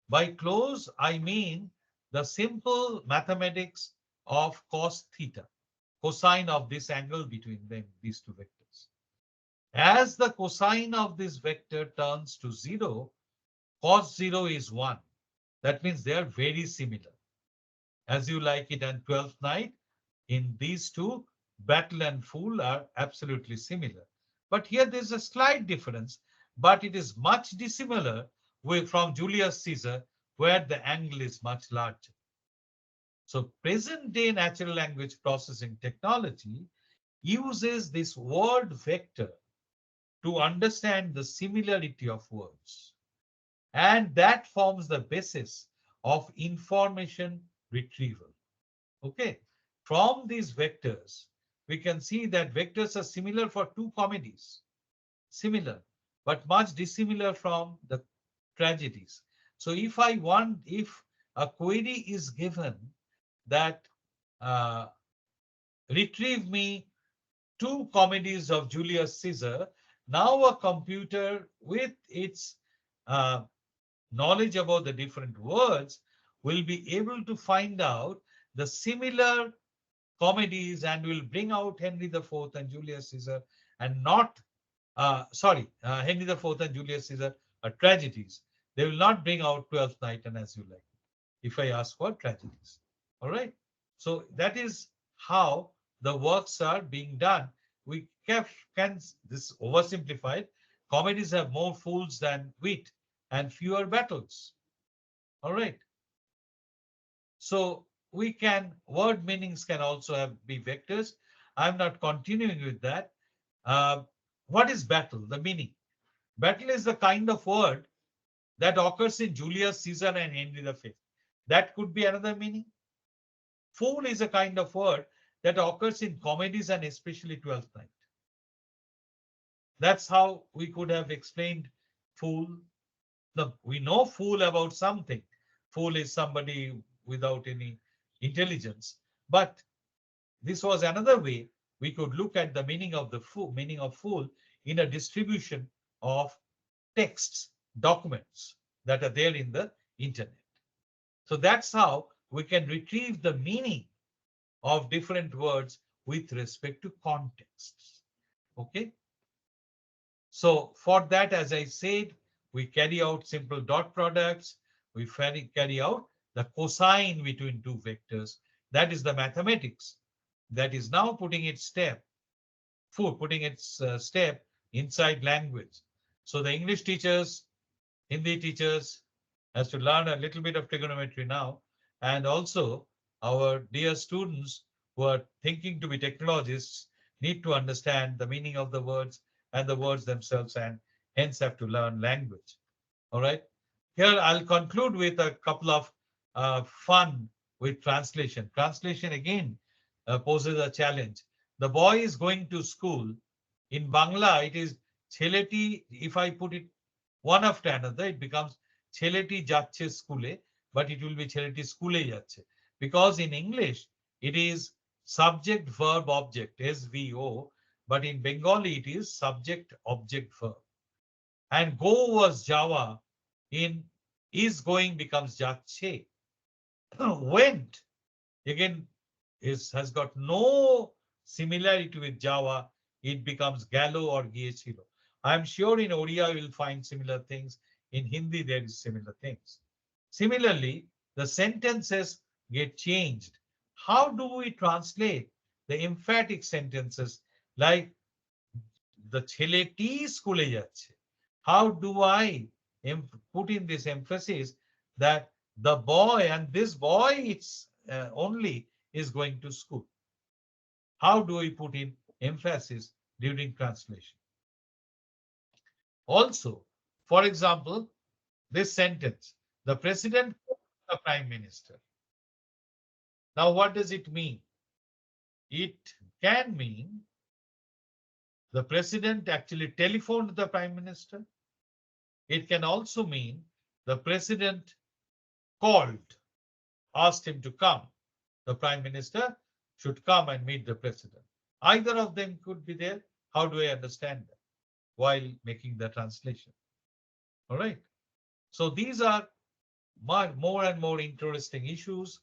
By close, I mean the simple mathematics of cos theta, cosine of this angle between them, these 2 vectors. As the cosine of this vector turns to 0, cos 0 is 1. That means they are very similar. As You Like It and 12th Night, in these 2, battle and fool are absolutely similar. But here there's a slight difference, but it is much dissimilar from Julius Caesar, where the angle is much larger. So present day natural language processing technology uses this word vector to understand the similarity of words. And that forms the basis of information retrieval. Okay. From these vectors, we can see that vectors are similar for 2 comedies. Similar, but much dissimilar from the tragedies. So if a query is given that retrieve me 2 comedies of Julius Caesar, now a computer with its knowledge about the different words will be able to find out the similar comedies and will bring out Henry IV and Julius Caesar, and not, Henry IV and Julius Caesar are tragedies. They will not bring out 12th Night and As You Like It if I ask for tragedies. All right. So that is how the works are being done. We can this oversimplified. Comedies have more fools than wit and fewer battles. All right. So we can, word meanings can also be vectors. I'm not continuing with that. What is battle? The meaning. Battle is the kind of word that occurs in Julius Caesar and Henry V. That could be another meaning. Fool is a kind of word that occurs in comedies and especially Twelfth Night. That's how we could have explained fool. We know fool about something. Fool is somebody without any intelligence. But this was another way we could look at the meaning of fool in a distribution of texts, documents that are there in the internet. So that's how we can retrieve the meaning of different words with respect to contexts. Okay. So for that, as I said, we carry out simple dot products. We carry out the cosine between two vectors. That is the mathematics that is now putting its step inside language. So the English teachers, Hindi teachers has to learn a little bit of trigonometry now. And also our dear students who are thinking to be technologists need to understand the meaning of the words and the words themselves, and hence have to learn language. All right. Here I'll conclude with a couple of fun with translation. Translation again poses a challenge. The boy is going to school. In Bangla, it is Cheleti. If I put it one after another, it becomes Cheleti jacche skule, but it will be Cheleti skule jacche. Because in English, it is subject, verb, object, SVO, but in Bengali, it is subject, object, verb. And go was Java. In is going becomes jacche. Went, again, has got no similarity with Java. It becomes Gallo or Giechilo. I'm sure in Oriya you will find similar things. In Hindi, there is similar things. Similarly, the sentences get changed. How do we translate the emphatic sentences like the ছেলেটি স্কুলে যাচ্ছে? How do I put in this emphasis that the boy, and this boy it's only is going to school? How do we put in emphasis during translation? Also, for example, this sentence, the president, the prime minister. Now, what does it mean? It can mean the president actually telephoned the prime minister. It can also mean the president called, asked him to come. The prime minister should come and meet the president. Either of them could be there. How do I understand that while making the translation? All right. So these are more and more interesting issues.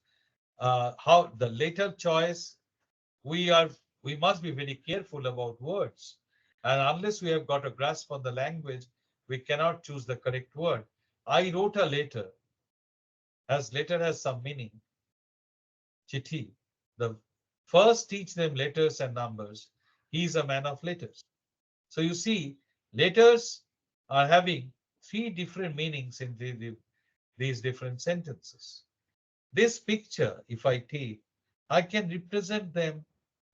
How the later choice, we must be very careful about words. And unless we have got a grasp on the language, we cannot choose the correct word. I wrote a letter, as letter has some meaning. Chithi. The first teach them letters and numbers. He is a man of letters. So you see, letters are having three different meanings in these different sentences. This picture, if I take, I can represent them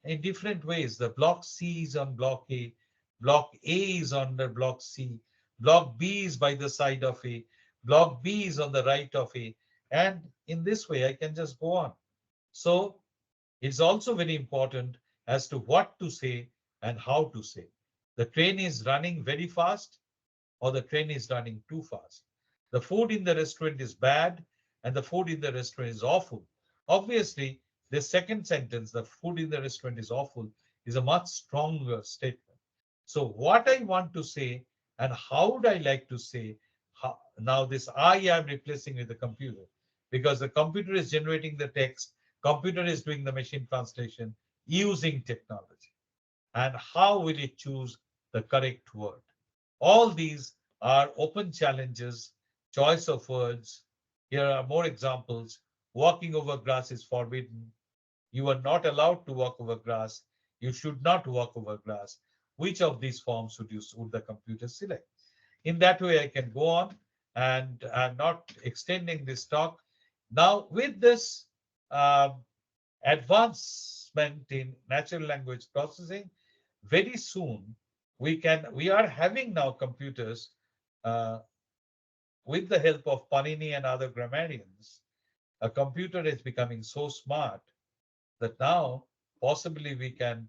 in different ways. The block C is on block A, block A is on the block C, block B is by the side of A, block B is on the right of A. And in this way, I can just go on. So it's also very important as to what to say and how to say. The train is running very fast, or the train is running too fast. The food in the restaurant is bad and the food in the restaurant is awful. Obviously, the second sentence, the food in the restaurant is awful, is a much stronger statement. So what I want to say and how would I like to say, now this I am replacing with the computer, because the computer is generating the text, computer is doing the machine translation using technology. And how will it choose the correct word? All these are open challenges, choice of words. Here are more examples. Walking over grass is forbidden. You are not allowed to walk over grass. You should not walk over grass. Which of these forms would the computer select? In that way, I can go on, and I'm not extending this talk. Now, with this advancement in natural language processing, very soon we are having now computers uh, with the help of Panini and other grammarians. A computer is becoming so smart that now possibly we can,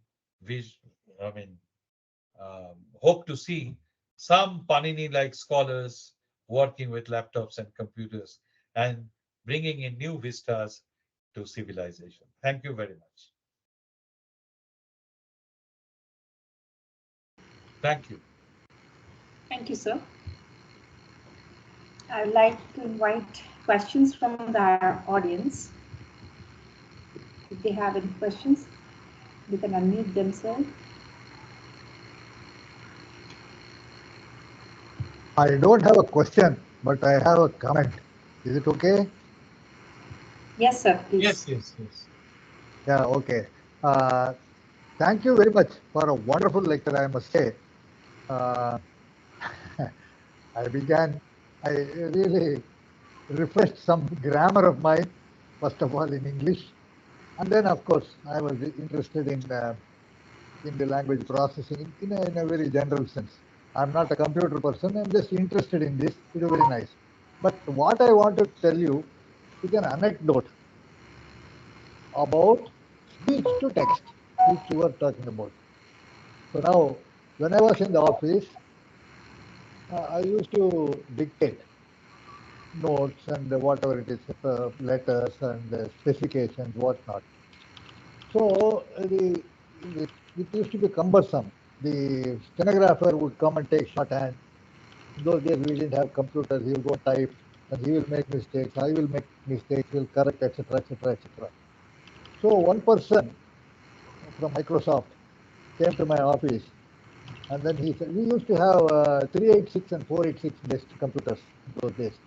I mean, hope to see some Panini-like scholars working with laptops and computers and bringing in new vistas to civilization. Thank you very much. Thank you. Thank you, sir. I would like to invite questions from the audience. If they have any questions, they can unmute themselves. I don't have a question, but I have a comment. Is it okay? Yes, sir, please. Yes. Yeah, okay. Thank you very much for a wonderful lecture, I must say. I really refreshed some grammar of mine, first of all in English. And then, of course, I was interested in the language processing in a very general sense. I'm not a computer person. I'm just interested in this. It is very nice. But what I want to tell you is an anecdote about speech to text, which you were talking about. So now, when I was in the office, I used to dictate notes and whatever it is, letters and specifications, whatnot. So it used to be cumbersome. The stenographer would come and take shorthand. In those days, we didn't have computers. He will go type, and he will make mistakes. I will make mistakes. He will correct, etc., etc., etc. So one person from Microsoft came to my office, and then he said, we used to have 386 and 486 based computers in those days.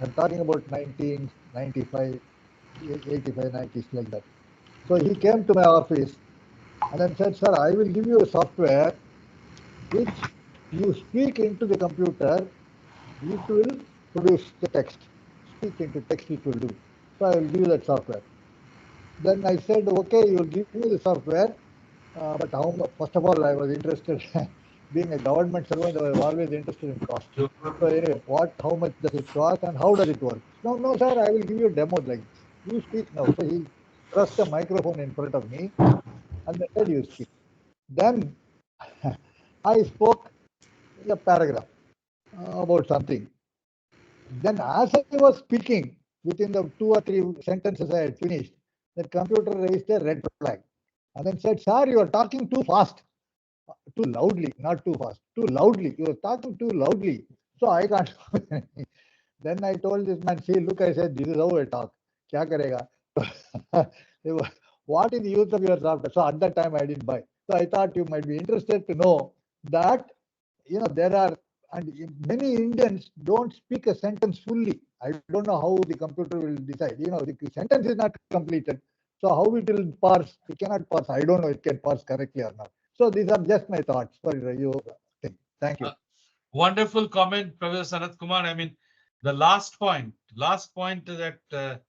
I'm talking about 1995, 85, 90s, like that. So he came to my office and then said, sir, I will give you a software which you speak into the computer, it will produce the text. Speak into text, it will do. So I will give you that software. Then I said, okay, you will give me the software, but how much? First of all, I was interested, being a government servant, I was always interested in cost. So anyway, how much does it cost and how does it work? No, sir, I will give you a demo like this. You speak now. So he thrust a microphone in front of me and they said, you speak. Then I spoke a paragraph about something. Then as I was speaking, within the 2 or 3 sentences I had finished, the computer raised a red flag and then said, sir, you are talking too fast, too loudly, not too fast, too loudly. You are talking too loudly. So I can't. Then I told this man, see, look, I said, this is how I talk. Kya karega? What is the use of your software? So at that time I didn't buy. So I thought you might be interested to know that, there are, and many Indians don't speak a sentence fully. I don't know how the computer will decide. The sentence is not completed. So how it will parse? It cannot parse. I don't know it can parse correctly or not. So these are just my thoughts for you. Thank you. Wonderful comment, Professor Sanat Kumar. I mean, the last point that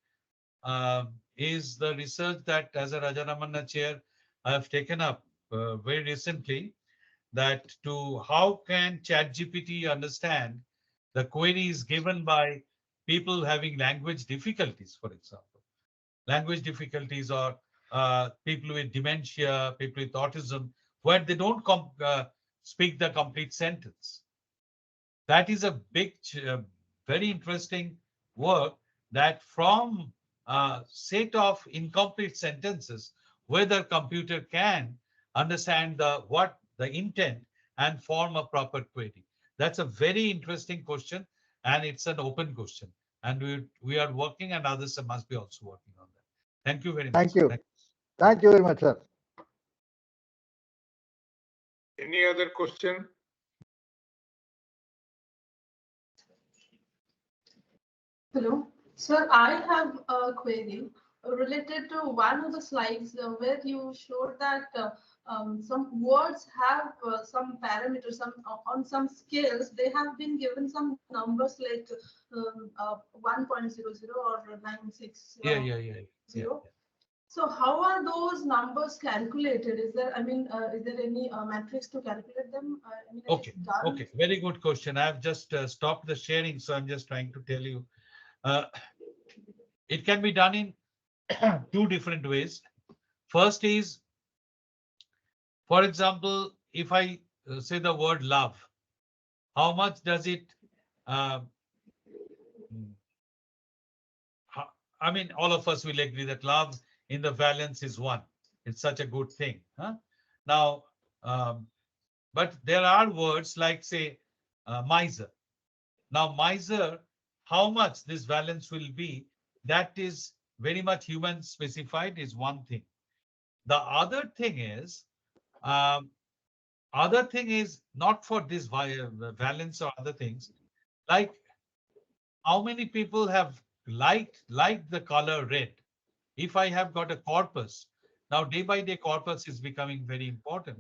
is the research that as a Rajaramanna chair, I have taken up very recently, that to how can ChatGPT understand the queries given by people having language difficulties, for example, language difficulties or people with dementia, people with autism, where they don't speak the complete sentence. That is a big, very interesting work that from a set of incomplete sentences, whether computer can understand the intent and form a proper query. That's a very interesting question, and it's an open question. And we are working, and others must be also working on that. Thank you very much. Thank you. Thank you very much, sir. Any other question? Hello, sir, I have a query related to one of the slides where you showed that some words have some parameters, on some scales, they have been given some numbers like 1.00 or 960. Yeah. So how are those numbers calculated? Is there, is there any matrix to calculate them? Okay, It's done. okay, very good question. I've just stopped the sharing, so I'm just trying to tell you. It can be done in two different ways. First is, for example, if I say the word love, how much does it, uh, all of us will agree that love in the balance is one. It's such a good thing. Huh? Now, but there are words like, say, miser. Now, miser, how much this balance will be, that is very much human specified, is one thing. The um, other thing is not for this valence or other things, like how many people have liked the color red. If I have got a corpus, now day by day corpus is becoming very important.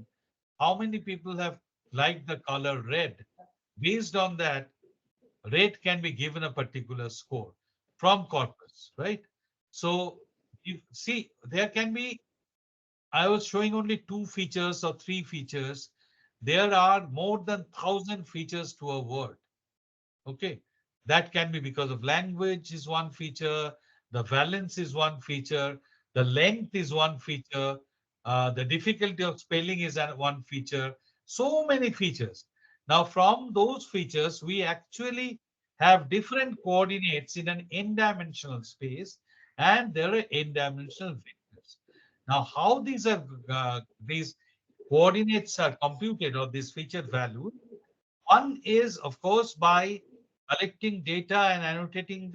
How many people have liked the color red? Based on that, red can be given a particular score from corpus, right? So you see, there can be, I was showing only 2 features or 3 features. There are more than 1,000 features to a word. Okay, that can be because of language is one feature, the valence is one feature, the length is one feature, the difficulty of spelling is one feature. So many features. Now, from those features, we actually have different coordinates in an n-dimensional space, and there are n-dimensional vectors. Now, how these coordinates are computed, or these feature values? One is, of course, by collecting data and annotating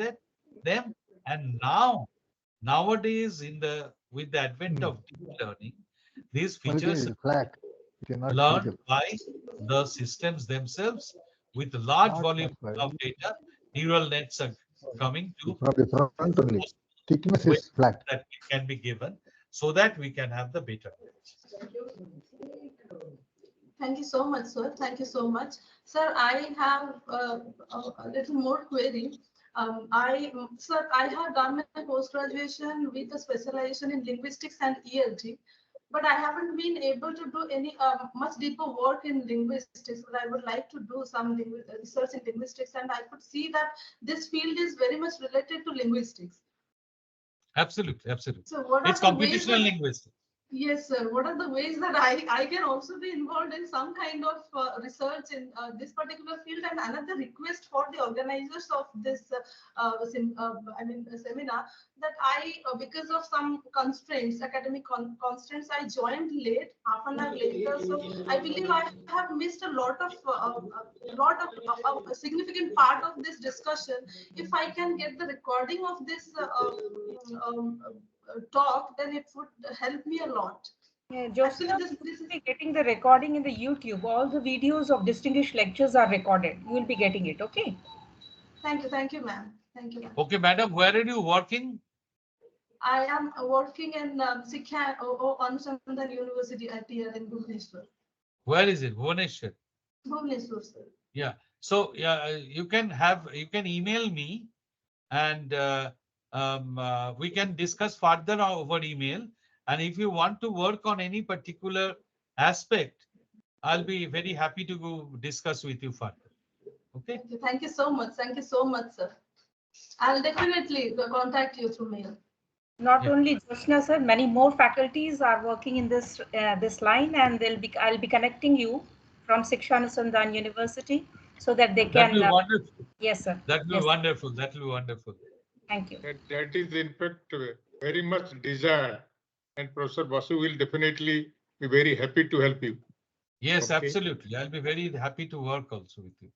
them. And nowadays, with the advent of deep learning, these But it features is are flat. It is not learned visible. by the systems themselves with large Not volume much of data. Neural nets are coming to from the front only. Thickness ways is flat. that can be given so that we can have the better match. Thank you so much, sir. Thank you so much. Sir, I have a little more query. Sir, I have done my post-graduation with a specialization in linguistics and ELT, but I haven't been able to do any much deeper work in linguistics. But I would like to do some research in linguistics, and I could see that this field is very much related to linguistics. Absolutely, absolutely. So what It's are the ways computational that linguistics. Yes, sir. What are the ways that I can also be involved in some kind of research in this particular field? And another request for the organizers of this, seminar, that because of some constraints, academic constraints, I joined late, half an hour later. So I believe I have missed a a significant part of this discussion. If I can get the recording of this talk, then it would help me a lot. Yeah, Actually, Joseph, you will be getting the recording in the YouTube. All the videos of distinguished lectures are recorded. You will be getting it, okay? Thank you, ma'am. Thank you, ma'am. Okay, madam, where are you working? I am working in Sikha Anusandhan University at here in Bhubaneswar. Where is it? Bhubaneswar. Bhubaneswar, sir. Yeah. So yeah, you can email me, and we can discuss further over email. And if you want to work on any particular aspect, I'll be very happy to go discuss with you further. Okay. Thank you so much. Thank you so much, sir. I'll definitely contact you through mail. Not only Jyotsna, sir, many more faculties are working in this line, and I'll be connecting you from Shiksha Anusandhan University so that they can. That will be wonderful. Yes, sir. That will Yes, be wonderful. That will be wonderful. Thank you. That is in fact very much desired, and Professor Basu will definitely be very happy to help you. Yes, Okay. absolutely. I'll be very happy to work also with you.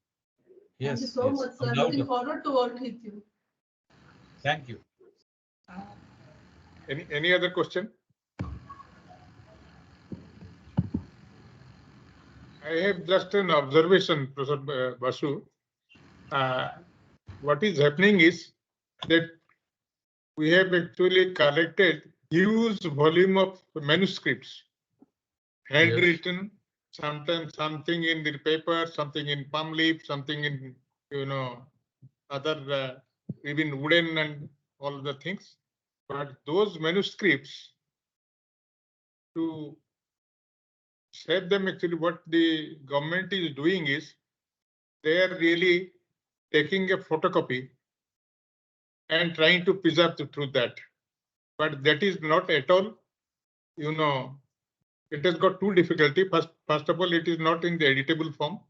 Yes. Thank you so much, sir. Looking forward to work with you. Thank you. Any other question? I have just an observation, Professor Basu. What is happening is that we have actually collected huge volume of manuscripts, handwritten, sometimes something in the paper, something in palm leaf, something in other even wooden and all the things. But those manuscripts, to save them, actually what the government is doing is they are really taking a photocopy and trying to preserve through that. But that is not at all, it has got two difficulty. First of all, it is not in the editable form.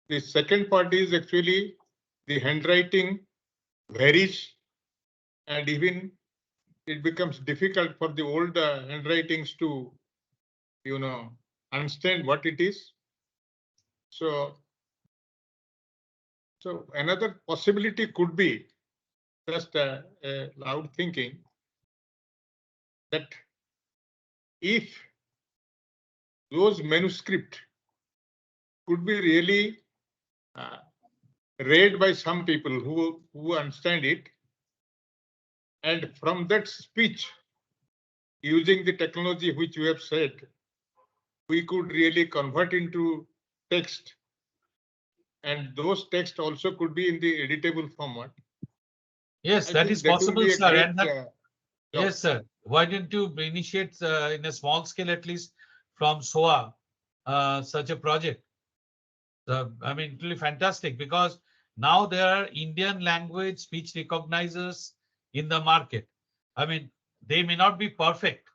The second part is actually the handwriting varies, and even it becomes difficult for the old handwritings to, understand what it is. So another possibility could be just a loud thinking that if those manuscripts could be really read by some people who understand it, and from that speech, using the technology which you have said, we could really convert into text, and those text also could be in the editable format. Yes, I that think is that will possible, be a sir. great, And that, yes, sir. Why didn't you initiate in a small scale, at least from SOA, such a project? I mean, it will be fantastic because now there are Indian language speech recognizers in the market. I mean, they may not be perfect,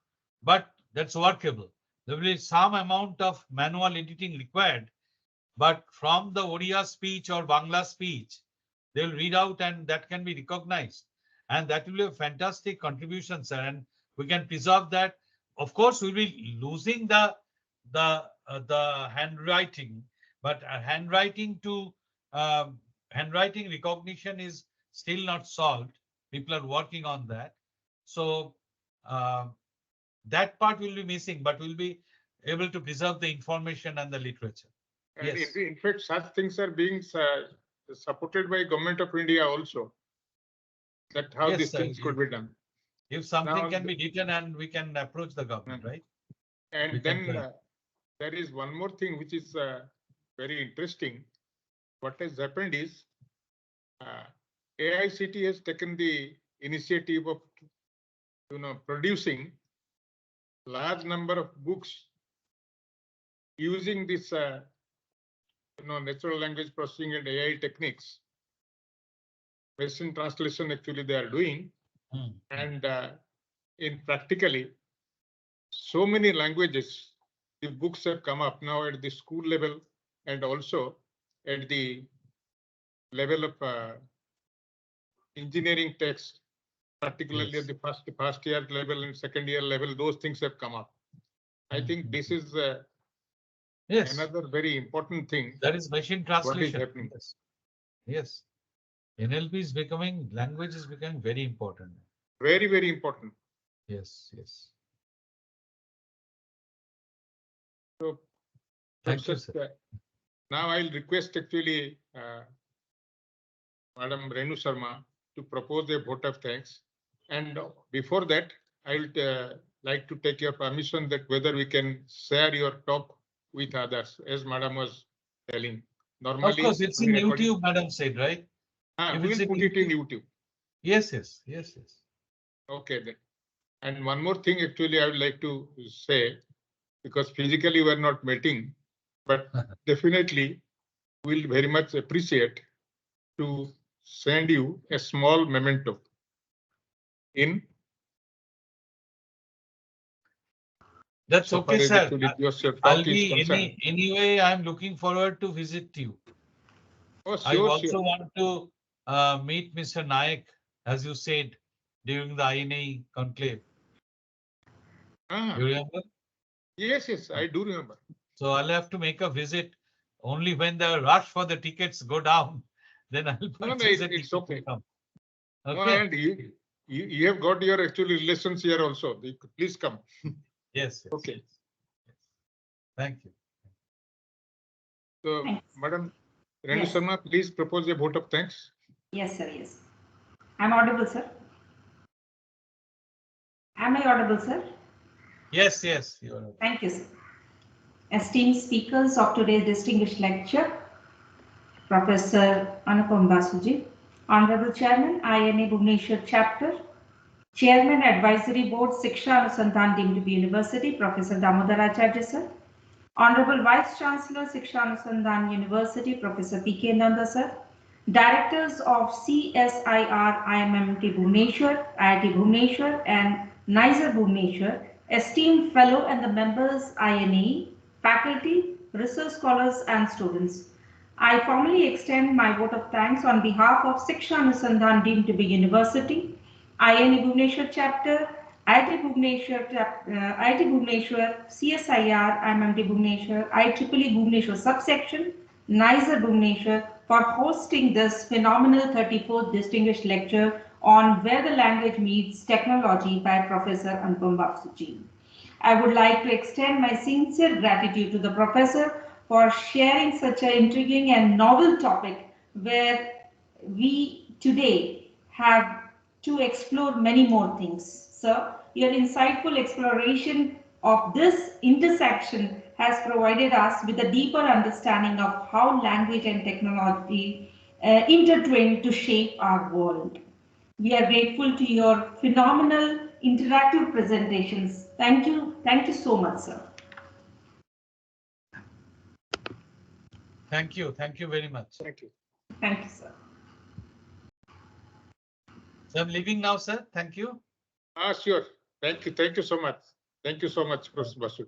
but that's workable. There will be some amount of manual editing required, but from the Oriya speech or Bangla speech, they will read out and that can be recognized. And that will be a fantastic contribution, sir. And we can preserve that. Of course, we'll be losing the handwriting, but handwriting recognition is still not solved. People are working on that. So that part will be missing, but we'll be able to preserve the information and the literature. And Yes. in fact, such things are being supported by Government of India also. That how Yes, these sir. things could be done. If something Now, can be written and we can approach the government, right? We And can then try. there is one more thing which is very interesting. What has happened is AICT has taken the initiative of producing large number of books using this natural language processing and AI techniques. Machine translation actually they are doing, and in practically so many languages, the books have come up now at the school level and also at the level of engineering text, particularly Yes. at the first year level and second year level, those things have come up. I think this is Yes. another very important thing. That is machine What is translation. happening? Yes. Yes. NLP is becoming, language is becoming very important. Very, very important. Yes. Yes. So, Thank you, sir. now I'll request actually Madam Renu Sharma to propose a vote of thanks. And before that, I would like to take your permission that whether we can share your talk with others, as Madam was telling. Normally, of course, it's in YouTube, Madam said, right? We'll put it in YouTube. Yes, yes, yes, yes. Okay, then. And one more thing, actually, I would like to say, because physically we're not meeting, but definitely we'll very much appreciate to send you a small memento in. That's so okay, far sir. Your I'll talk is be concerned. anyway, I'm looking forward to visit you. Oh, I sure, also sure. want to meet Mr. Nayak, as you said, during the INA conclave. You remember? Yes, yes, I do remember. So I'll have to make a visit only when the rush for the tickets go down. Then I'll purchase a ticket it's okay. to come. No, Okay. and you have got your actually relations here also. Please come. Yes. Okay. Yes. Thank you. So, Thanks. Madam Renu Yes. Sharma, please propose a vote of thanks. Yes, sir. Yes. I'm audible, sir. Am I audible, sir? Yes, yes. You are. Thank you, sir. Esteemed speakers of today's distinguished lecture, Professor Anupam Basuji, Honorable Chairman, INA Bhubaneswar Chapter, Chairman Advisory Board, Shiksha Anusandhan deemed to be University, Professor Damodaracharya sir. Honorable Vice Chancellor, Shiksha Anusandhan University, Professor P.K. Nanda sir. Directors of CSIR IMMT Bhubaneswar, IIT Bhubaneswar and NISER Bhubaneswar, esteemed fellow and the members INA, faculty, research scholars and students. I formally extend my vote of thanks on behalf of Shiksha Anusandhan deemed to be University, INA Bhubaneswar chapter, IIT Bhubaneswar, CSIR, IMMT Bhubaneswar, IEEE Bhubaneswar subsection, NISER Bhubaneswar for hosting this phenomenal 34th distinguished lecture on Where the Language Meets Technology by Professor Anupam Basu. I would like to extend my sincere gratitude to the professor for sharing such an intriguing and novel topic where we today have to explore many more things. Sir, your insightful exploration of this intersection has provided us with a deeper understanding of how language and technology intertwine to shape our world. We are grateful to your phenomenal interactive presentations. Thank you. Thank you so much, sir. Thank you. Thank you very much. Thank you. Thank you, sir. So I'm leaving now, sir. Thank you. Sure. Thank you. Thank you so much. Thank you so much, Professor Basu.